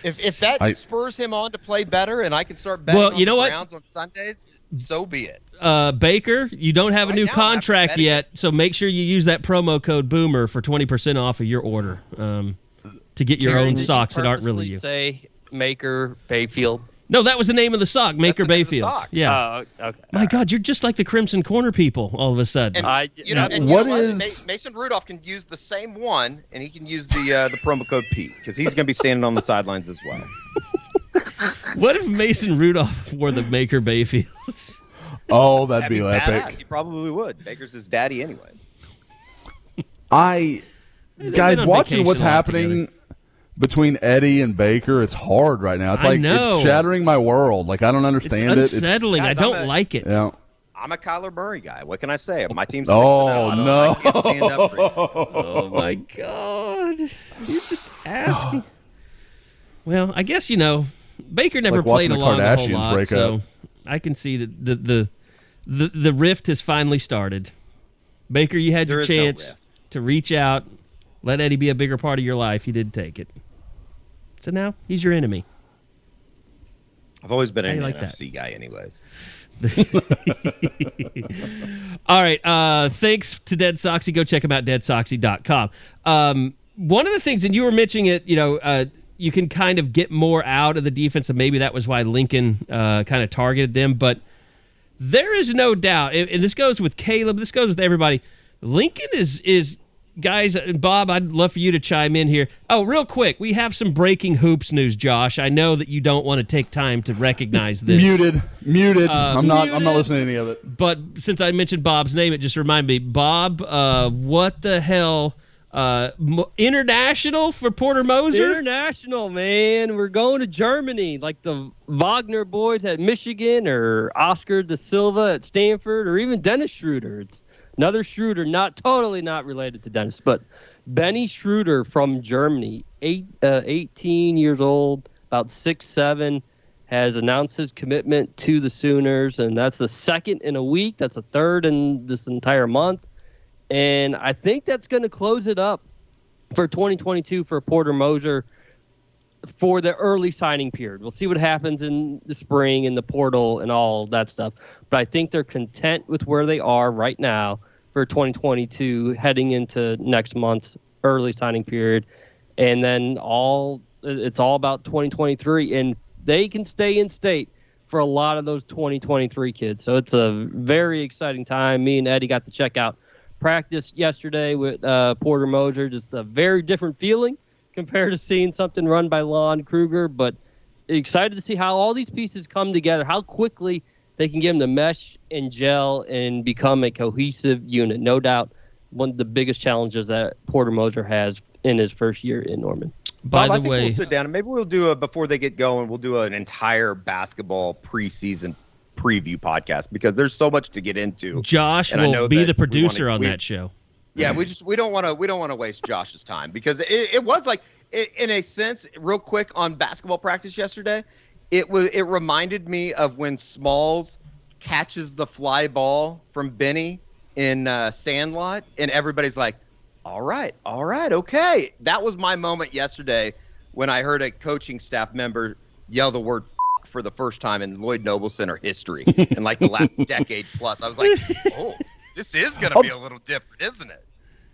S2: If that spurs him on to play better and I can start betting on the Browns on Sundays, so be it.
S1: Baker, you don't have a new contract yet, so make sure you use that promo code BOOMER for 20% off of your order to get your own socks that aren't really you.
S4: Say Maker Bayfield.
S1: No, that was the name of the sock, Maker Bayfield. Yeah.
S4: Okay.
S1: My God, you're just like the Crimson Corner people all of a sudden.
S2: Mason Rudolph can use the same one, and he can use the promo code Pete because he's going to be standing on the sidelines as well.
S1: What if Mason Rudolph wore the Maker Bayfields?
S3: Oh, that'd be epic.
S2: Badass. He probably would. Baker's his daddy anyways.
S3: Guys, watching what's happening between Eddie and Baker, it's hard right now. It's like it's shattering my world. Like I don't understand
S1: it's unsettling. I don't like it.
S3: Yeah.
S2: I'm a Kyler Murray guy. What can I say? My team's 6-0.
S3: No.
S2: I can't stand up for you.
S1: Oh my God. You're just asking. Well, I guess Baker never played along a whole lot, so I can see that the rift has finally started. Baker, you had your chance to reach out, let Eddie be a bigger part of your life. You didn't take it. So now he's your enemy.
S2: I've always been an NFC guy anyways.
S1: All right. Thanks to Dead Soxy. Go check them out, deadsoxy.com. One of the things, and you were mentioning it, you can kind of get more out of the defense, and maybe that was why Lincoln kind of targeted them. But there is no doubt, and this goes with Caleb, this goes with everybody, Lincoln is guys, Bob, I'd love for you to chime in here. Oh, real quick, we have some breaking hoops news, Josh. I know that you don't want to take time to recognize this.
S3: Muted. I'm not listening to any of it.
S1: But since I mentioned Bob's name, it just reminded me, Bob, what the hell International for Porter Moser?
S4: International, man. We're going to Germany, like the Wagner boys at Michigan, or Oscar da Silva at Stanford, or even Dennis Schroeder. It's another Schroeder, not related to Dennis, but Benny Schroeder from Germany, 18 years old, about 6'7", has announced his commitment to the Sooners, and that's the second in a week. That's the third in this entire month. And I think that's going to close it up for 2022 for Porter Moser for the early signing period. We'll see what happens in the spring and the portal and all that stuff. But I think they're content with where they are right now for 2022, heading into next month's early signing period. And then it's all about 2023. And they can stay in state for a lot of those 2023 kids. So it's a very exciting time. Me and Eddie got to check out practice yesterday with Porter Moser. Just a very different feeling compared to seeing something run by Lon Kruger, but excited to see how all these pieces come together, how quickly they can get them to mesh and gel and become a cohesive unit. No doubt one of the biggest challenges that Porter Moser has in his first year in Norman.
S1: By
S2: Bob,
S1: the
S2: I think
S1: way,
S2: we'll sit down and maybe we'll do before they get going, we'll do an entire basketball preseason preview podcast, because there's so much to get into.
S1: Josh will be the producer on that show.
S2: Yeah, we don't want to waste Josh's time, because it was like, in a sense, real quick on basketball practice yesterday, it reminded me of when Smalls catches the fly ball from Benny in Sandlot, and everybody's like, all right, okay. That was my moment yesterday when I heard a coaching staff member yell the word for the first time in Lloyd Noble Center history in like the last decade plus. I was like, oh, this is going to be a little different, isn't it?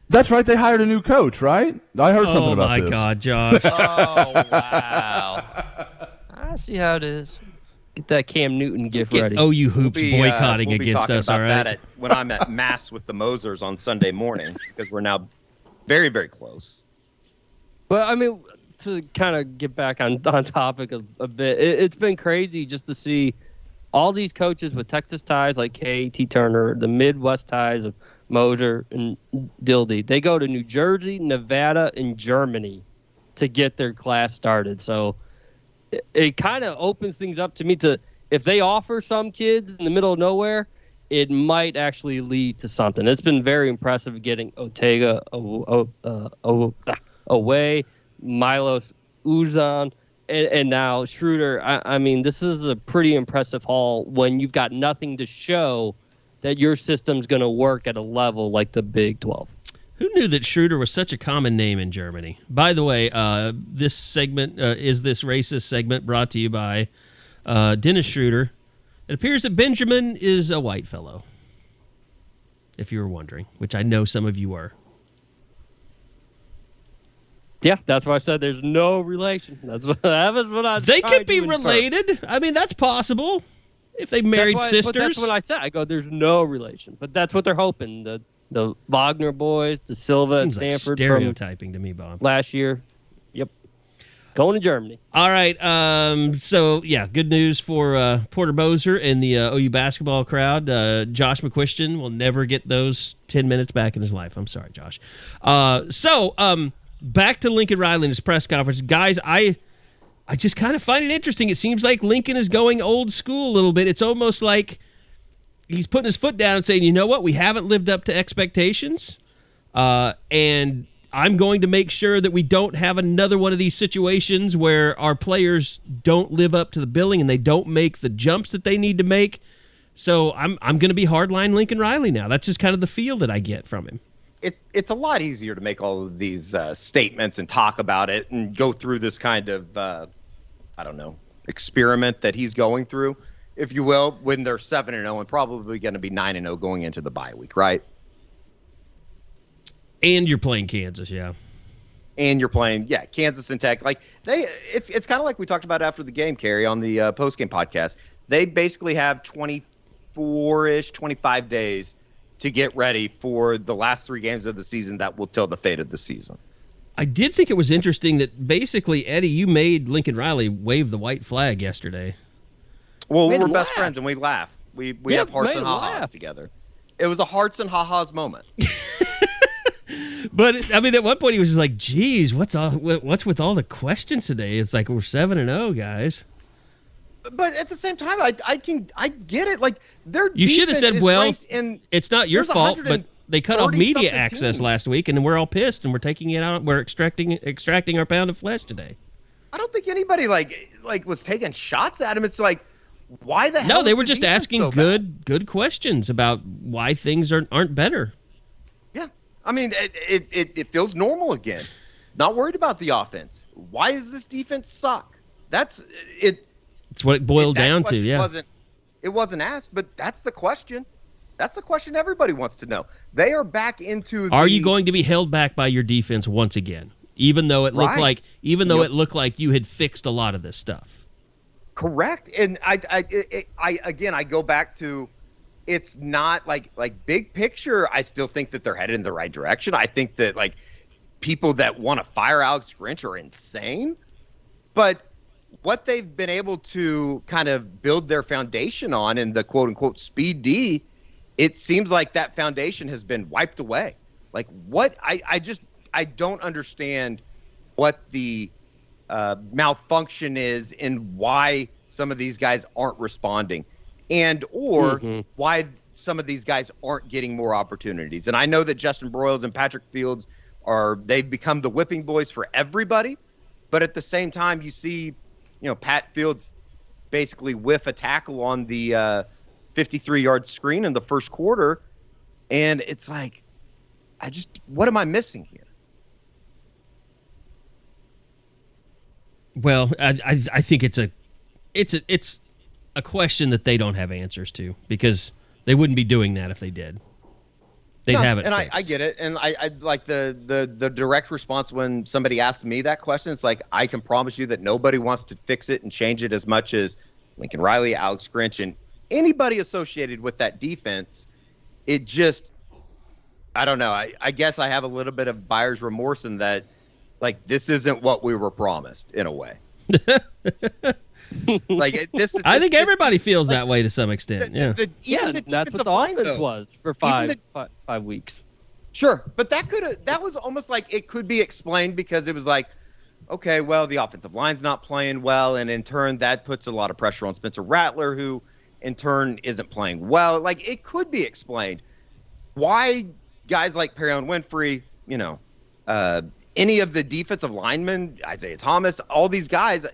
S3: That's right. They hired a new coach, right? I heard something about this.
S1: Oh, my God, Josh.
S4: Oh, wow. I see how it is. Get that Cam Newton gift ready.
S1: OU Hoops boycotting
S2: we'll be
S1: against us, all right?
S2: That when I'm at Mass with the Mosers on Sunday morning, because we're now very, very close.
S4: But, I mean, to kind of get back on topic a bit, it's been crazy just to see all these coaches with Texas ties like K.T. Turner, the Midwest ties of Moser and Dildy. They go to New Jersey, Nevada, and Germany to get their class started. So it kind of opens things up to me to, if they offer some kids in the middle of nowhere, it might actually lead to something. It's been very impressive getting Ortega away, Milos Uzan, and now Schroeder. I mean, this is a pretty impressive haul when you've got nothing to show that your system's going to work at a level like the Big 12.
S1: Who knew that Schroeder was such a common name in Germany? By the way, this segment is this racist segment brought to you by Dennis Schroeder. It appears that Benjamin is a white fellow, if you were wondering, which I know some of you were.
S4: Yeah, that's why I said there's no relation. That was what I.
S1: They could be related. I mean, that's possible if they married sisters.
S4: But that's what I said. I go, there's no relation. But that's what they're hoping. The Wagner boys, the Silva at Stanford,
S1: like stereotyping to me, Bob.
S4: Last year. Yep. Going to Germany.
S1: All right. So, yeah, good news for Porter Moser and the OU basketball crowd. Josh McCuistion will never get those 10 minutes back in his life. I'm sorry, Josh. Back to Lincoln Riley in his press conference. Guys, I just kind of find it interesting. It seems like Lincoln is going old school a little bit. It's almost like he's putting his foot down and saying, you know what, we haven't lived up to expectations, and I'm going to make sure that we don't have another one of these situations where our players don't live up to the billing and they don't make the jumps that they need to make. So I'm going to be hardline Lincoln Riley now. That's just kind of the feel that I get from him.
S2: It's a lot easier to make all of these statements and talk about it and go through this kind of, experiment that he's going through, if you will, when they're 7-0 and probably going to be 9-0 going into the bye week, right?
S1: And you're playing Kansas, yeah.
S2: And you're playing, Kansas and Tech. Like it's kind of like we talked about after the game, Kerry, on the post-game podcast. They basically have 24-ish, 25 days to get ready for the last 3 games of the season that will tell the fate of the season.
S1: I did think it was interesting that basically, Eddie, you made Lincoln Riley wave the white flag yesterday.
S2: Well, we're best friends and we laugh. We have hearts and ha-has together. It was a hearts and ha-has moment.
S1: But I mean, at one point he was just like, "Geez, what's with all the questions today?" It's like we're 7-0, guys.
S2: But at the same time, I get it. Like
S1: you should have said, "Well, it's not your
S2: there's
S1: fault, but they cut off media access
S2: teams
S1: last week, and we're all pissed, and we're taking it out. We're extracting our pound of flesh today."
S2: I don't think anybody like was taking shots at him. It's like, why the hell?
S1: No, they were
S2: is the
S1: just
S2: defense
S1: asking
S2: so
S1: good questions about why things aren't better.
S2: Yeah, I mean, it feels normal again. Not worried about the offense. Why does this defense suck? That's it.
S1: It's what it boiled down to. Yeah,
S2: it wasn't asked, but that's the question. That's the question everybody wants to know. They are back into.
S1: Are you going to be held back by your defense once again, even though it looked like it looked like you had fixed a lot of this stuff?
S2: Correct, and I go back to, it's not like big picture. I still think that they're headed in the right direction. I think that like people that want to fire Alex Grinch are insane, but what they've been able to kind of build their foundation on in the quote unquote speed D, it seems like that foundation has been wiped away. Like what I don't understand what the malfunction is and why some of these guys aren't responding or why some of these guys aren't getting more opportunities. And I know that Justin Broyles and Patrick Fields they've become the whipping boys for everybody, but at the same time you see, Pat Fields basically whiff a tackle on the 53-yard screen in the first quarter, and it's like, what am I missing here?
S1: Well, I think it's a question that they don't have answers to, because they wouldn't be doing that if they did. They'd have it.
S2: And I get it. And I like the direct response when somebody asked me that question. It's like, I can promise you that nobody wants to fix it and change it as much as Lincoln Riley, Alex Grinch, and anybody associated with that defense. It just, I don't know. I guess I have a little bit of buyer's remorse in that, like, this isn't what we were promised in a way. Like this,
S1: I think everybody feels that way to some extent.
S4: That's what the offense was for 5 weeks.
S2: Sure, but that was almost like it could be explained, because it was like, okay, well, the offensive line's not playing well, and in turn that puts a lot of pressure on Spencer Rattler, who in turn isn't playing well. Like, it could be explained why guys like Perrion Winfrey, any of the defensive linemen, Isaiah Thomas, all these guys,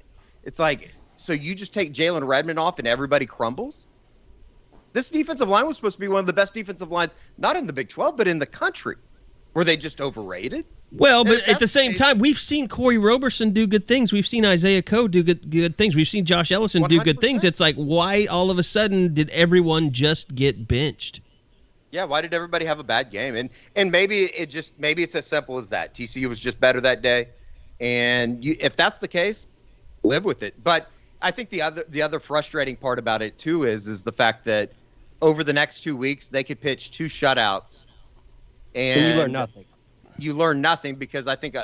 S2: it's like, so you just take Jalen Redmond off and everybody crumbles? This defensive line was supposed to be one of the best defensive lines, not in the Big 12, but in the country. Were they just overrated?
S1: Well, but at the same time, we've seen Corey Roberson do good things. We've seen Isaiah Coe do good things. We've seen Josh Ellison do good things. It's like, why all of a sudden did everyone just get benched?
S2: Yeah, why did everybody have a bad game? And maybe it's as simple as that. TCU was just better that day, and if that's the case, live with it. But I think the other frustrating part about it too is the fact that over the next 2 weeks they could pitch 2 shutouts, and
S4: you learn nothing.
S2: You learn nothing, because I think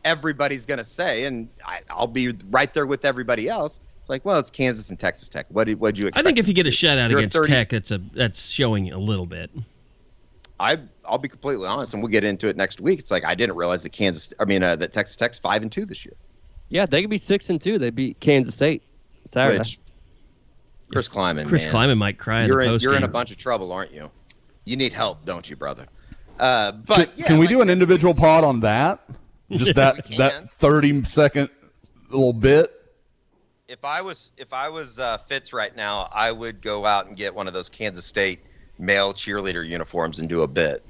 S2: everybody's going to say, and I'll be right there with everybody else. It's like, well, it's Kansas and Texas Tech. What'd you expect?
S1: I think if you get a shutout against Tech, that's showing a little bit.
S2: I'll be completely honest, and we'll get into it next week. It's like, I didn't realize that that Texas Tech's 5-2 this year.
S4: Yeah, they could be 6-2. They beat Kansas State Saturday.
S2: Which, Chris Kleiman
S1: might cry in the postgame.
S2: You're in a bunch of trouble, aren't you? You need help, don't you, brother? But
S3: can we do an individual pod on that? Just that 30-second little bit.
S2: If I was Fitz right now, I would go out and get one of those Kansas State male cheerleader uniforms and do a bit.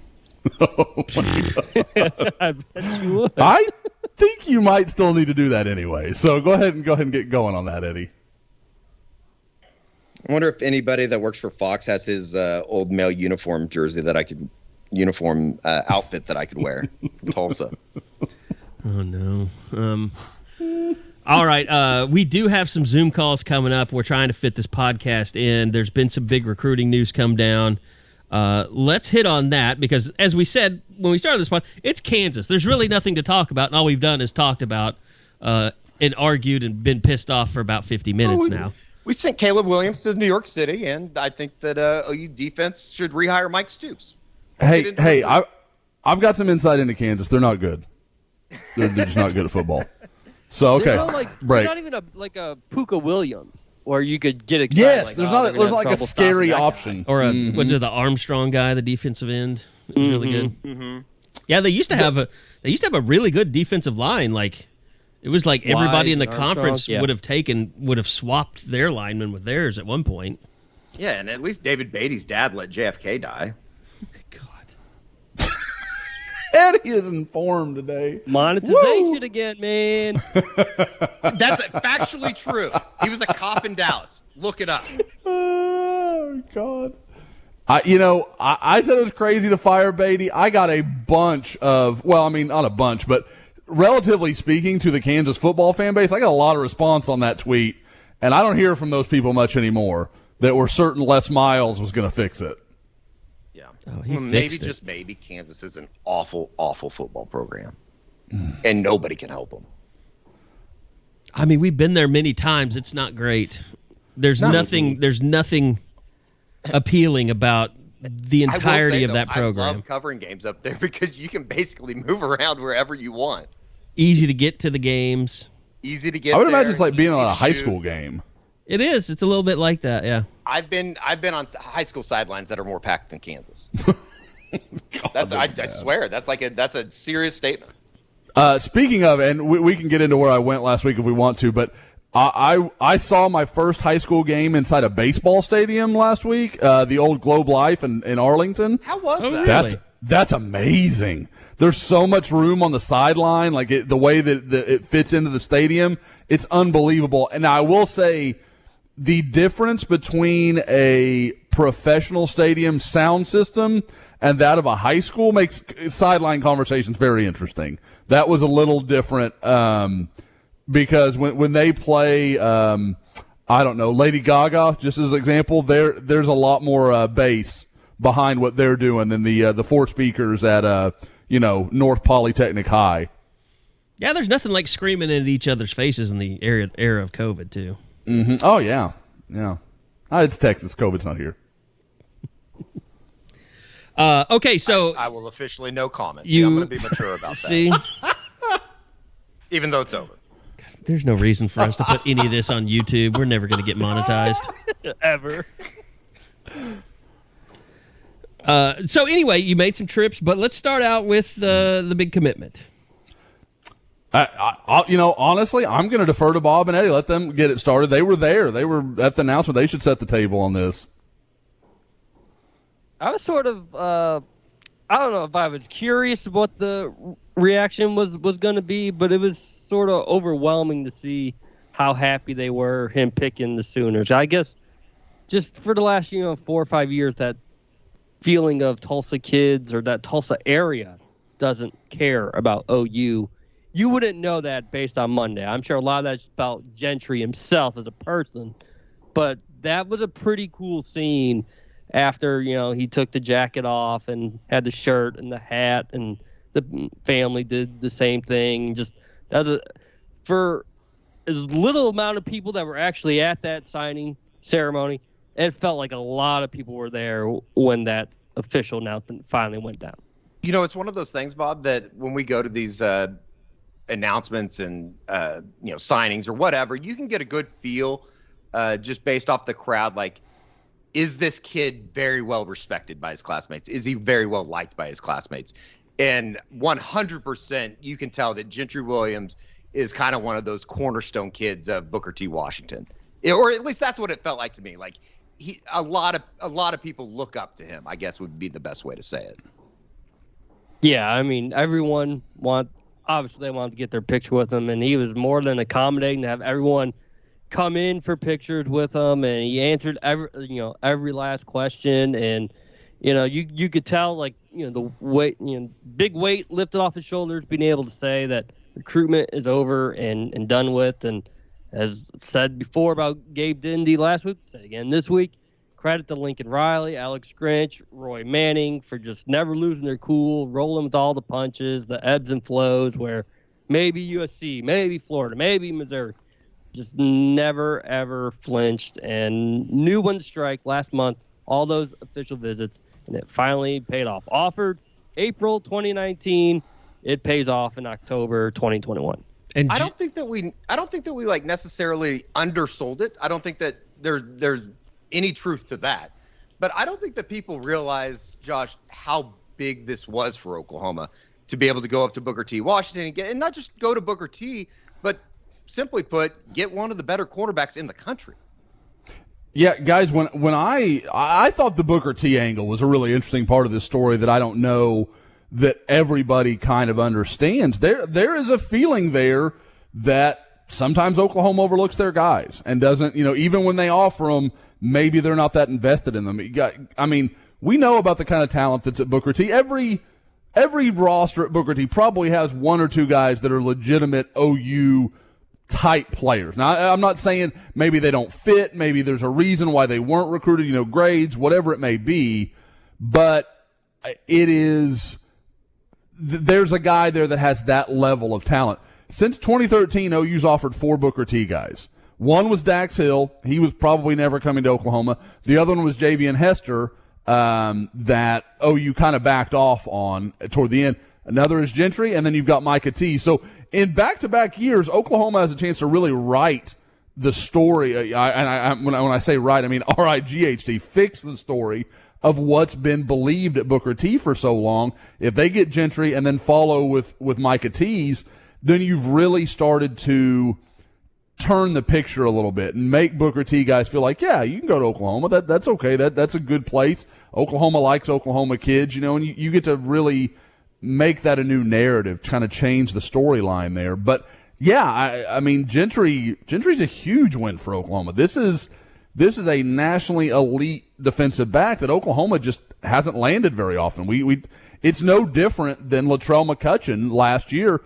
S3: Oh my God.
S4: I bet you would.
S3: I think you might still need to do that anyway. So go ahead and get going on that, Eddie.
S2: I wonder if anybody that works for Fox has his old male uniform jersey that I could outfit that I could wear from Tulsa.
S1: Oh no. All right. We do have some Zoom calls coming up. We're trying to fit this podcast in. There's been some big recruiting news come down. Let's hit on that, because as we said when we started this pod, it's Kansas. There's really nothing to talk about, and all we've done is talked about and argued and been pissed off for about 50 minutes now.
S2: We sent Caleb Williams to New York City, and I think that OU defense should rehire Mike Stoops.
S3: Hey, I I've got some insight into Kansas. They're not good. They're just not good at football. So okay,
S4: break. Not even like a Puka Williams, or you could get excited.
S3: Yes,
S4: like,
S3: there's not like a scary option,
S1: or the Armstrong guy, the defensive end. It was really good. Mm-hmm. Yeah, they used to have a really good defensive line. Like it was like everybody in the conference would have swapped their linemen with theirs at one point.
S2: Yeah, and at least David Beatty's dad let JFK die.
S1: God.
S3: Eddie is informed today.
S4: Monetization again, man.
S2: That's factually true. He was a cop in Dallas. Look it up.
S3: Oh, God. I said it was crazy to fire Beatty. I got a bunch of, well, I mean, not a bunch, but relatively speaking to the Kansas football fan base, I got a lot of response on that tweet, and I don't hear from those people much anymore that were certain Les Miles was going to fix it.
S2: Yeah.
S1: Oh,
S2: maybe Kansas is an awful, awful football program, and nobody can help them.
S1: I mean, we've been there many times. It's not great. There's nothing appealing about the entirety of that program.
S2: I love covering games up there because you can basically move around wherever you want.
S1: Easy to get to the games.
S2: Easy to get.
S3: I would imagine it's like being on a high school game.
S1: It is. It's a little bit like that, yeah.
S2: I've been on high school sidelines that are more packed than Kansas. I swear that's a serious statement.
S3: Speaking of, and we can get into where I went last week if we want to, but I saw my first high school game inside a baseball stadium last week, the old Globe Life in Arlington.
S2: How was that?
S1: Really?
S3: That's amazing. There's so much room on the sideline, like the way that it fits into the stadium. It's unbelievable. And I will say, the difference between a professional stadium sound system and that of a high school makes sideline conversations very interesting. That was a little different because when they play, I don't know, Lady Gaga, just as an example, there's a lot more bass behind what they're doing than the four speakers at North Polytechnic High.
S1: Yeah, there's nothing like screaming at each other's faces in the era of COVID too.
S3: Mm-hmm. Oh, yeah. It's Texas. COVID's not here.
S1: Okay, so
S2: I will officially no comment. I'm going to be mature about that.
S1: See,
S2: even though it's over.
S1: There's no reason for us to put any of this on YouTube. We're never going to get monetized.
S4: Ever.
S1: So anyway, you made some trips, but let's start out with the big commitment.
S3: Honestly, I'm going to defer to Bob and Eddie. Let them get it started. They were there. They were at the announcement. They should set the table on this.
S4: I was sort of, I don't know if I was curious what the reaction was going to be, but it was sort of overwhelming to see how happy they were him picking the Sooners. I guess just for the last 4 or 5 years, that feeling of Tulsa kids or that Tulsa area doesn't care about OU. You wouldn't know that based on Monday. I'm sure a lot of that's about Gentry himself as a person, but that was a pretty cool scene after, he took the jacket off and had the shirt and the hat, and the family did the same thing. Just for as little amount of people that were actually at that signing ceremony, it felt like a lot of people were there when that official announcement finally went down.
S2: It's one of those things, Bob, that when we go to these announcements and signings or whatever, you can get a good feel just based off the crowd. Like, is this kid very well respected by his classmates? Is he very well liked by his classmates? And 100% you can tell that Gentry Williams is kind of one of those cornerstone kids of Booker T. Washington, or at least that's what it felt like to me. Like a lot of people look up to him, I guess would be the best way to say it.
S4: Yeah, I mean, everyone obviously they wanted to get their picture with him, and he was more than accommodating to have everyone come in for pictures with him, and he answered every last question, and you could tell, like, the weight, big weight lifted off his shoulders, being able to say that recruitment is over and done with. And as said before about Gabe Dindy last week, said again this week, credit to Lincoln Riley, Alex Grinch, Roy Manning for just never losing their cool, rolling with all the punches, the ebbs and flows, where maybe USC, maybe Florida, maybe Missouri, just never, ever flinched and knew when to strike last month, all those official visits, and it finally paid off. Offered April 2019. It pays off in October 2021.
S1: And
S2: I don't think that we like necessarily undersold it. I don't think that there's any truth to that. But I don't think that people realize, Josh, how big this was for Oklahoma to be able to go up to Booker T. Washington and not just go to Booker T, but simply put, get one of the better quarterbacks in the country.
S3: Yeah, guys, when I thought the Booker T angle was a really interesting part of this story that I don't know that everybody kind of understands. There is a feeling there that sometimes Oklahoma overlooks their guys and doesn't, even when they offer them, maybe they're not that invested in them. We know about the kind of talent that's at Booker T. Every roster at Booker T probably has one or two guys that are legitimate OU type players. Now, I'm not saying maybe they don't fit, maybe there's a reason why they weren't recruited, grades, whatever it may be, but there's a guy there that has that level of talent. Since 2013, OU's offered 4 Booker T guys. One was Dax Hill. He was probably never coming to Oklahoma. The other one was Javian Hester that OU kind of backed off on toward the end. Another is Gentry, and then you've got Micah T. So in back-to-back years, Oklahoma has a chance to really write the story. When I say write, I mean R-I-G-H-T, fix the story of what's been believed at Booker T for so long. If they get Gentry and then follow with Micah T's, then you've really started to turn the picture a little bit and make Booker T guys feel like, yeah, you can go to Oklahoma. That's okay. That's a good place. Oklahoma likes Oklahoma kids, and you get to really make that a new narrative, kind of change the storyline there. But yeah, I mean, Gentry's a huge win for Oklahoma. This is a nationally elite defensive back that Oklahoma just hasn't landed very often. It's no different than Latrell McCutcheon last year.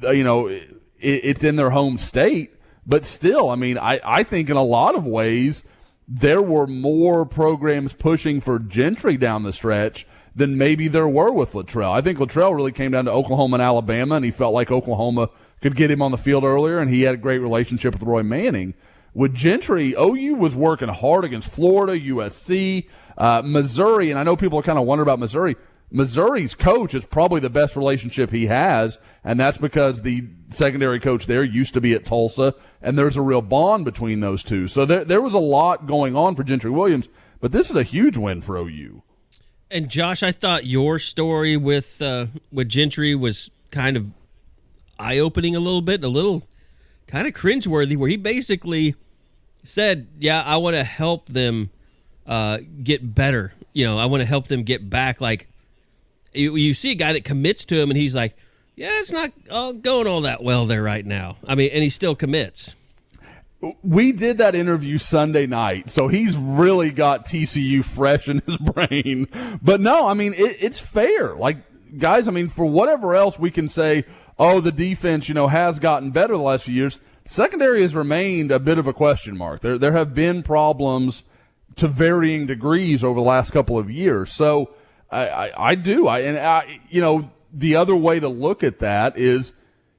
S3: It's in their home state, but still, I think in a lot of ways there were more programs pushing for Gentry down the stretch than maybe there were with Latrell. I think Latrell really came down to Oklahoma and Alabama, and he felt like Oklahoma could get him on the field earlier, and he had a great relationship with Roy Manning. With Gentry, OU was working hard against Florida, USC, Missouri, and I know people are kind of wondering about Missouri. Missouri's coach is probably the best relationship he has, and that's because the secondary coach there used to be at Tulsa, and there's a real bond between those two. So there was a lot going on for Gentry Williams, but this is a huge win for OU.
S1: And Josh, I thought your story with Gentry was kind of eye-opening a little kind of cringeworthy, where he basically said, yeah, I want to help them get better. I want to help them get back. Like, you see a guy that commits to him, and he's like, yeah, it's not going all that well there right now. And he still commits.
S3: We did that interview Sunday night, so he's really got TCU fresh in his brain. But no, it's fair. Like, guys, for whatever else we can say, the defense, has gotten better the last few years, secondary has remained a bit of a question mark. There have been problems to varying degrees over the last couple of years. So I do. The other way to look at that is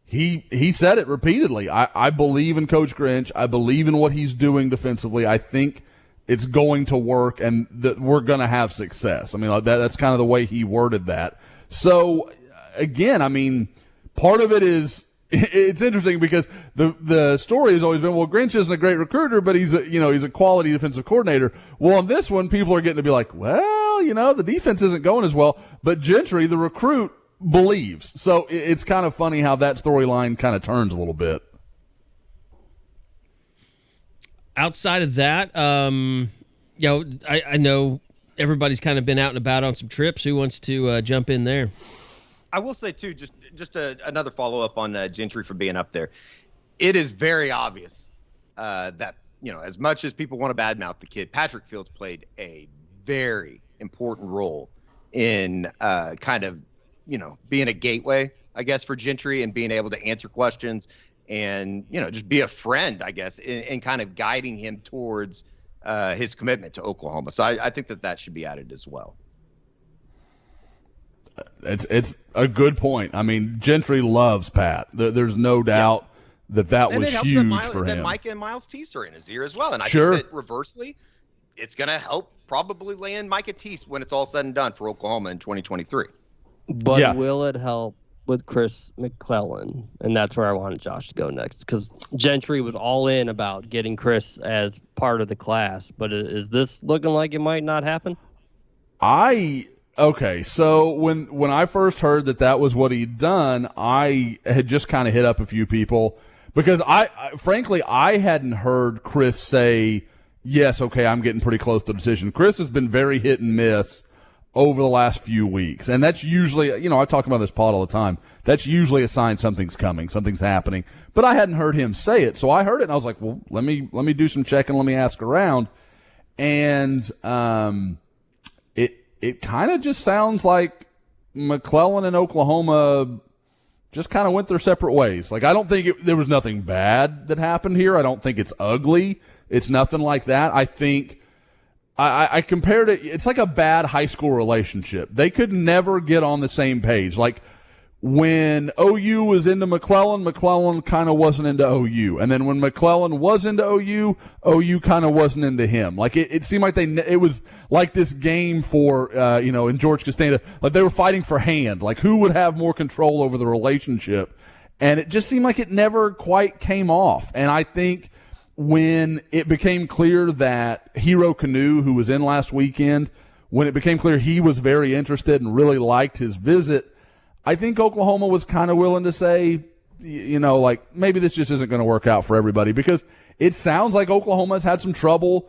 S3: he said it repeatedly. I believe in Coach Grinch. I believe in what he's doing defensively. I think it's going to work and that we're going to have success. That's kind of the way he worded that. So, again, part of it is it's interesting because the story has always been, well, Grinch isn't a great recruiter, but he's a quality defensive coordinator. Well, on this one, people are getting to be like, well, the defense isn't going as well, but Gentry, the recruit, believes. So it's kind of funny how that storyline kind of turns a little bit.
S1: Outside of that, I know everybody's kind of been out and about on some trips. Who wants to jump in there?
S2: I will say, too, just another follow-up on Gentry for being up there. It is very obvious that, as much as people want to badmouth the kid, Patrick Fields played a very important role in kind of, being a gateway, I guess, for Gentry and being able to answer questions and, just be a friend, I guess, in kind of guiding him towards his commitment to Oklahoma. So I think that should be added as well.
S3: It's a good point. Gentry loves Pat. There's no doubt that was huge for him.
S2: Then Micah and Miles Teese are in his ear as well. And I
S3: think
S2: that reversely, it's going to help probably land Micah Teese when it's all said and done for Oklahoma in 2023.
S4: But will it help with Chris McClellan? And that's where I wanted Josh to go next, because Gentry was all in about getting Chris as part of the class. But is this looking like it might not happen?
S3: Okay, so when I first heard that was what he'd done, I had just kind of hit up a few people because frankly I hadn't heard Chris say, yes, okay, I'm getting pretty close to the decision. Chris has been very hit and miss over the last few weeks, and that's usually, I talk about this pod all the time, that's usually a sign something's coming, something's happening, but I hadn't heard him say it, so I heard it and I was like, well, let me do some checking, let me ask around, and it kind of just sounds like McClellan and Oklahoma just kind of went their separate ways. Like, I don't think there was nothing bad that happened here. I don't think it's ugly. It's nothing like that. I think I compared it. It's like a bad high school relationship. They could never get on the same page. Like, when OU was into McClellan, McClellan kind of wasn't into OU. And then when McClellan was into OU, OU kind of wasn't into him. Like, it seemed like it was like this game for, in George Costanza, like they were fighting for hand. Like, who would have more control over the relationship? And it just seemed like it never quite came off. And I think when it became clear that Hero Canoe, who was in last weekend, when it became clear he was very interested and really liked his visit, I think Oklahoma was kind of willing to say, like, maybe this just isn't going to work out for everybody, because it sounds like Oklahoma's had some trouble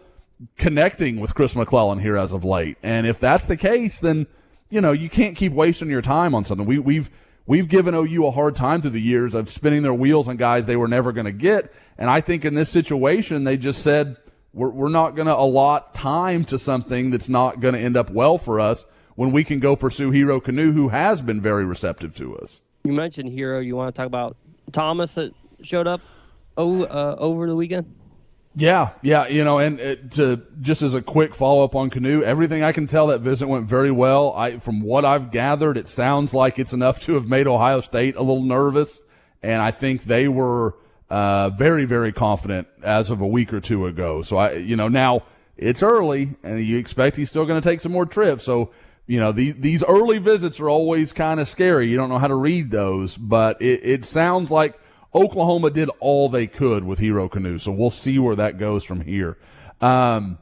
S3: connecting with Chris McClellan here as of late. And if that's the case, then, you can't keep wasting your time on something. We've given OU a hard time through the years of spinning their wheels on guys they were never going to get. And I think in this situation, they just said, we're not going to allot time to something that's not going to end up well for us, when we can go pursue Hero Canoe, who has been very receptive to us.
S4: You mentioned Hero. You want to talk about Thomas that showed up over the weekend?
S3: Yeah, and just as a quick follow-up on Canoe, everything I can tell, that visit went very well. From what I've gathered, it sounds like it's enough to have made Ohio State a little nervous, and I think they were very, very confident as of a week or two ago. So, now it's early, and you expect he's still going to take some more trips, so these early visits are always kind of scary. You don't know how to read those, but it sounds like Oklahoma did all they could with Hero Canoe, so we'll see where that goes from here. You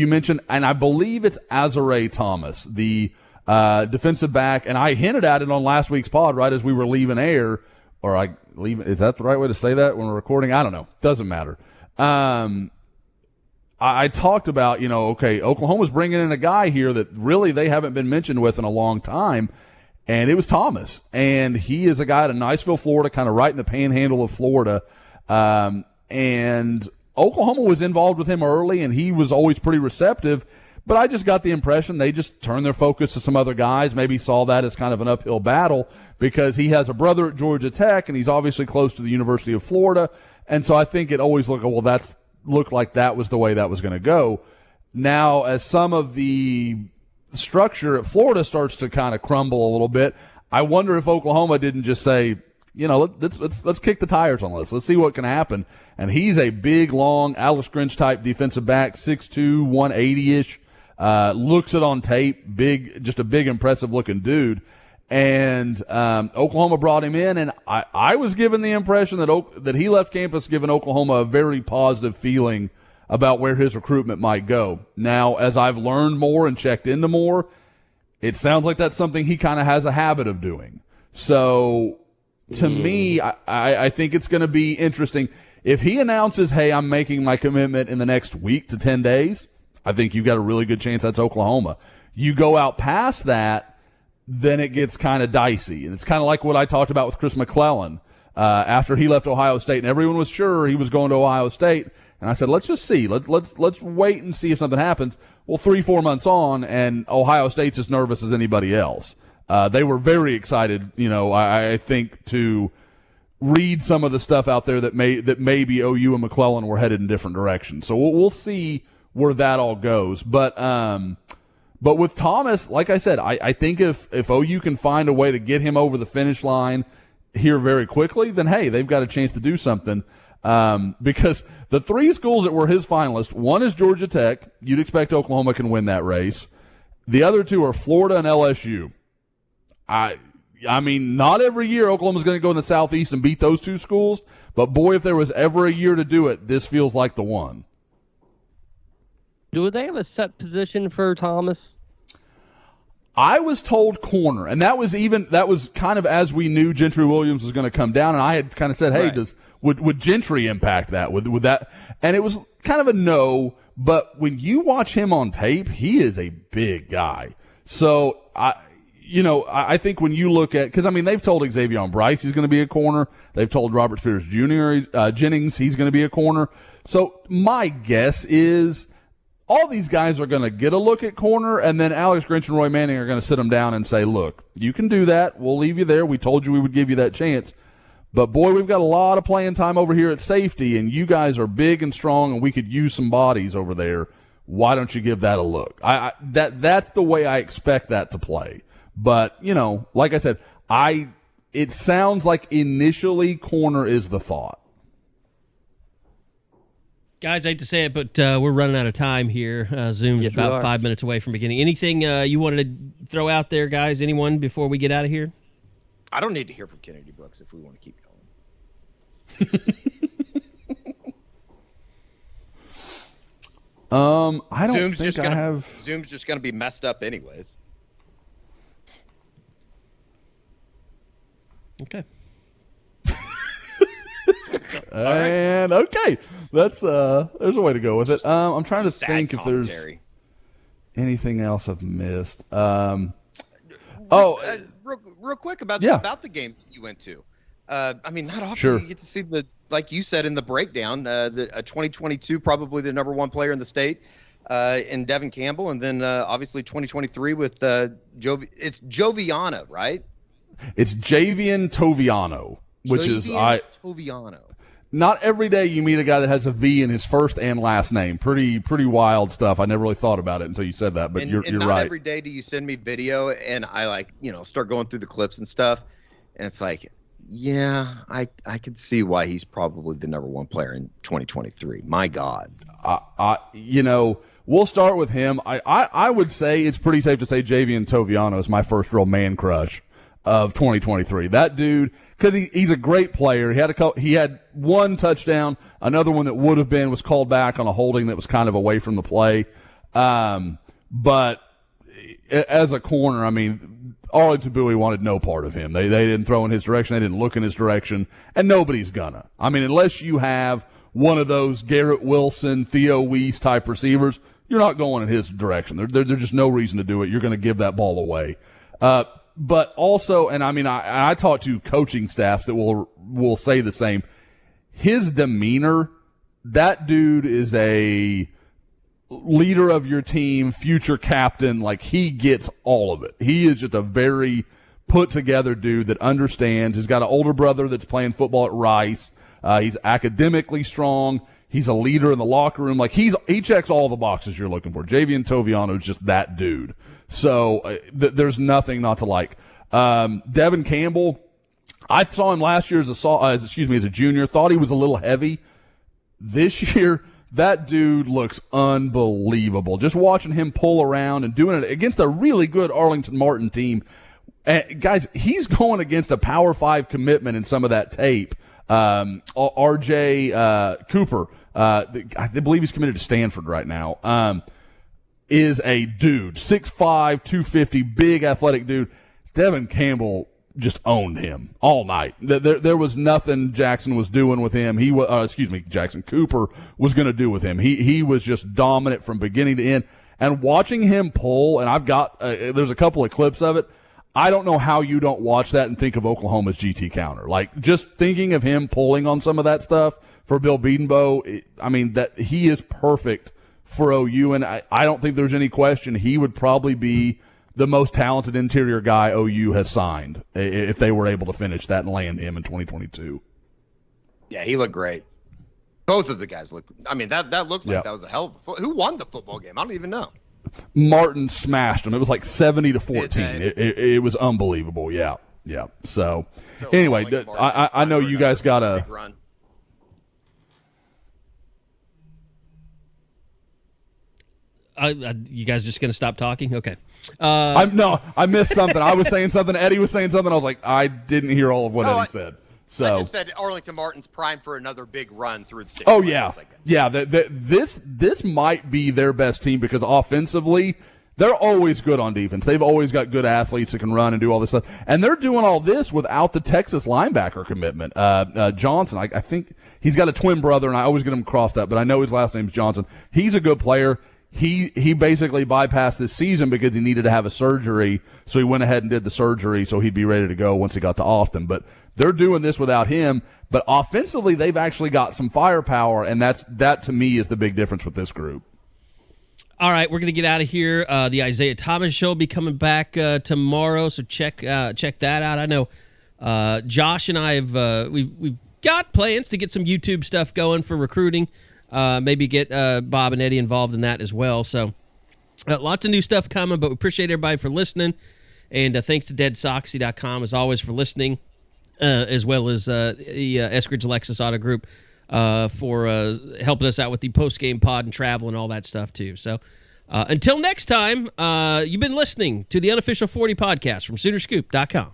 S3: mentioned, and I believe it's Azare Thomas, the defensive back, and I hinted at it on last week's pod right as we were leaving air, is that the right way to say that when we're recording? I don't know. Doesn't matter. I talked about, Oklahoma's bringing in a guy here that really they haven't been mentioned with in a long time, and it was Thomas. And he is a guy out of Niceville, Florida, kind of right in the panhandle of Florida. And Oklahoma was involved with him early, and he was always pretty receptive. But I just got the impression they just turned their focus to some other guys, maybe saw that as kind of an uphill battle because he has a brother at Georgia Tech, and he's obviously close to the University of Florida. And so I think it always looked like that was the way that was going to go. Now, as some of the structure at Florida starts to kind of crumble a little bit, I wonder if Oklahoma didn't just say, let's kick the tires on this. Let's see what can happen. And he's a big, long, Alex Grinch type defensive back, 6'2", 180-ish. Looks it on tape, just a big, impressive looking dude. And Oklahoma brought him in, and I was given the impression that he left campus giving Oklahoma a very positive feeling about where his recruitment might go. Now, as I've learned more and checked into more, it sounds like that's something he kind of has a habit of doing. So, to me, I think it's going to be interesting. If he announces, hey, I'm making my commitment in the next week to 10 days, I think you've got a really good chance that's Oklahoma. You go out past that, then it gets kind of dicey. And it's kind of like what I talked about with Chris McClellan after he left Ohio State, and everyone was sure he was going to Ohio State. And I said, let's just see. Let's wait and see if something happens. Well, 3-4 months on, and Ohio State's as nervous as anybody else. They were very excited, I think, to read some of the stuff out there that maybe OU and McClellan were headed in different directions. So we'll see where that all goes. But with Thomas, like I said, I think if OU can find a way to get him over the finish line here very quickly, then, hey, they've got a chance to do something. Because the three schools that were his finalists, one is Georgia Tech. You'd expect Oklahoma can win that race. The other two are Florida and LSU. I mean, not every year Oklahoma's going to go in the Southeast and beat those two schools, but boy, if there was ever a year to do it, this feels like the one.
S4: Do they have a set position for Thomas?
S3: I was told corner, and that was kind of as we knew Gentry Williams was going to come down, and I had kind of said, hey,
S2: Right.
S3: would Gentry impact that? Would that? And it was kind of a no, but when you watch him on tape, he is a big guy. So I think when you look at, because I mean they've told Xavier Bryce he's going to be a corner, they've told Robert Spears Jr. Jennings he's going to be a corner. So my guess is all these guys are going to get a look at corner, and then Alex Grinch and Roy Manning are going to sit them down and say, look, you can do that. We'll leave you there. We told you we would give you that chance. But, boy, we've got a lot of playing time over here at safety, and you guys are big and strong, and we could use some bodies over there. Why don't you give that a look? That's the way I expect that to play. But, like I said, it sounds like initially corner is the thought.
S1: Guys, I hate to say it, but we're running out of time here. Zoom's
S4: Yes,
S1: about
S4: we are.
S1: 5 minutes away from beginning. Anything you wanted to throw out there, guys? Anyone before we get out of here?
S2: I don't need to hear from Kennedy Brooks if we want to keep going.
S3: I don't think I have.
S2: Zoom's just going to be messed up anyways.
S1: Okay.
S3: And okay, that's there's a way to go with it. I'm trying to
S2: Sad
S3: think if
S2: commentary.
S3: there's anything else I've missed.
S2: Real quick about the games that you went to. I mean, not often
S3: Sure.
S2: you get to see like you said in the breakdown, a 2022 probably the number one player in the state, in Devin Campbell, and then obviously 2023 with it's Joviano, right?
S3: It's Javian Toviano, which
S2: Javian Toviano.
S3: Not every day you meet a guy that has a V in his first and last name. Pretty wild stuff. I never really thought about it until you said that, but you're
S2: not
S3: right.
S2: Every day do you send me video and I start going through the clips and stuff, and it's like, yeah, I could see why he's probably the number one player in 2023. My God.
S3: We'll start with him. I would say it's pretty safe to say Javian Toviano is my first real man crush of 2023. That dude, because he's a great player. He had one touchdown. Another one that would have been was called back on a holding that was kind of away from the play. But as a corner, I mean, Arlington Bowie wanted no part of him. They didn't throw in his direction. They didn't look in his direction, and nobody's gonna. I mean, unless you have one of those Garrett Wilson, Theo Weiss type receivers, you're not going in his direction. There's just no reason to do it. You're going to give that ball away. But also, and I mean, I talk to coaching staffs that will say the same. His demeanor, that dude is a leader of your team, future captain. Like, he gets all of it. He is just a very put together dude that understands. He's got an older brother that's playing football at Rice. He's academically strong. He's a leader in the locker room. Like, he checks all the boxes you're looking for. Javian Toviano is just that dude. So there's nothing not to like. Devin Campbell, I saw him last year as a junior. Thought he was a little heavy. This year, that dude looks unbelievable. Just watching him pull around and doing it against a really good Arlington Martin team. Guys, he's going against a Power 5 commitment in some of that tape. R.J. Cooper, I believe he's committed to Stanford right now, is a dude, 6'5", 250, big athletic dude. Devin Campbell just owned him all night. There was nothing Jackson was doing with him. Jackson Cooper was going to do with him. He was just dominant from beginning to end. And watching him pull, and I've got there's a couple of clips of it. I don't know how you don't watch that and think of Oklahoma's GT counter. Like, just thinking of him pulling on some of that stuff for Bill Bedenbaugh, that he is perfect for OU, and I don't think there's any question he would probably be the most talented interior guy OU has signed if they were able to finish that and land him in 2022.
S2: Yeah, he looked great. Both of the guys looked. I mean, that looked like that was a hell of a. Who won the football game? I don't even know.
S3: Martin smashed him. It was like 70-14. It was unbelievable. Yeah. So anyway, I know you guys got a.
S1: You guys just going to stop talking? Okay.
S3: I missed something. I was saying something. Eddie was saying something. I was like, I didn't hear all of what Eddie said. So
S2: I just said Arlington Martin's primed for another big run through the state.
S3: Oh yeah, yeah. This might be their best team because offensively, they're always good on defense. They've always got good athletes that can run and do all this stuff, and they're doing all this without the Texas linebacker commitment. Johnson, I think he's got a twin brother, and I always get him crossed up, but I know his last name's Johnson. He's a good player. He basically bypassed this season because he needed to have a surgery, so he went ahead and did the surgery so he'd be ready to go once he got to Austin. But they're doing this without him. But offensively, they've actually got some firepower, and that to me is the big difference with this group.
S1: All right, we're going to get out of here. The Isaiah Thomas show will be coming back tomorrow, so check that out. I know Josh and I have we've got plans to get some YouTube stuff going for recruiting. Maybe get Bob and Eddie involved in that as well. So lots of new stuff coming, but we appreciate everybody for listening. And thanks to DeadSoxy.com, as always, for listening, as well as the Eskridge Lexus Auto Group for helping us out with the post-game pod and travel and all that stuff, too. So until next time, you've been listening to the Unofficial 40 podcast from SoonerScoop.com.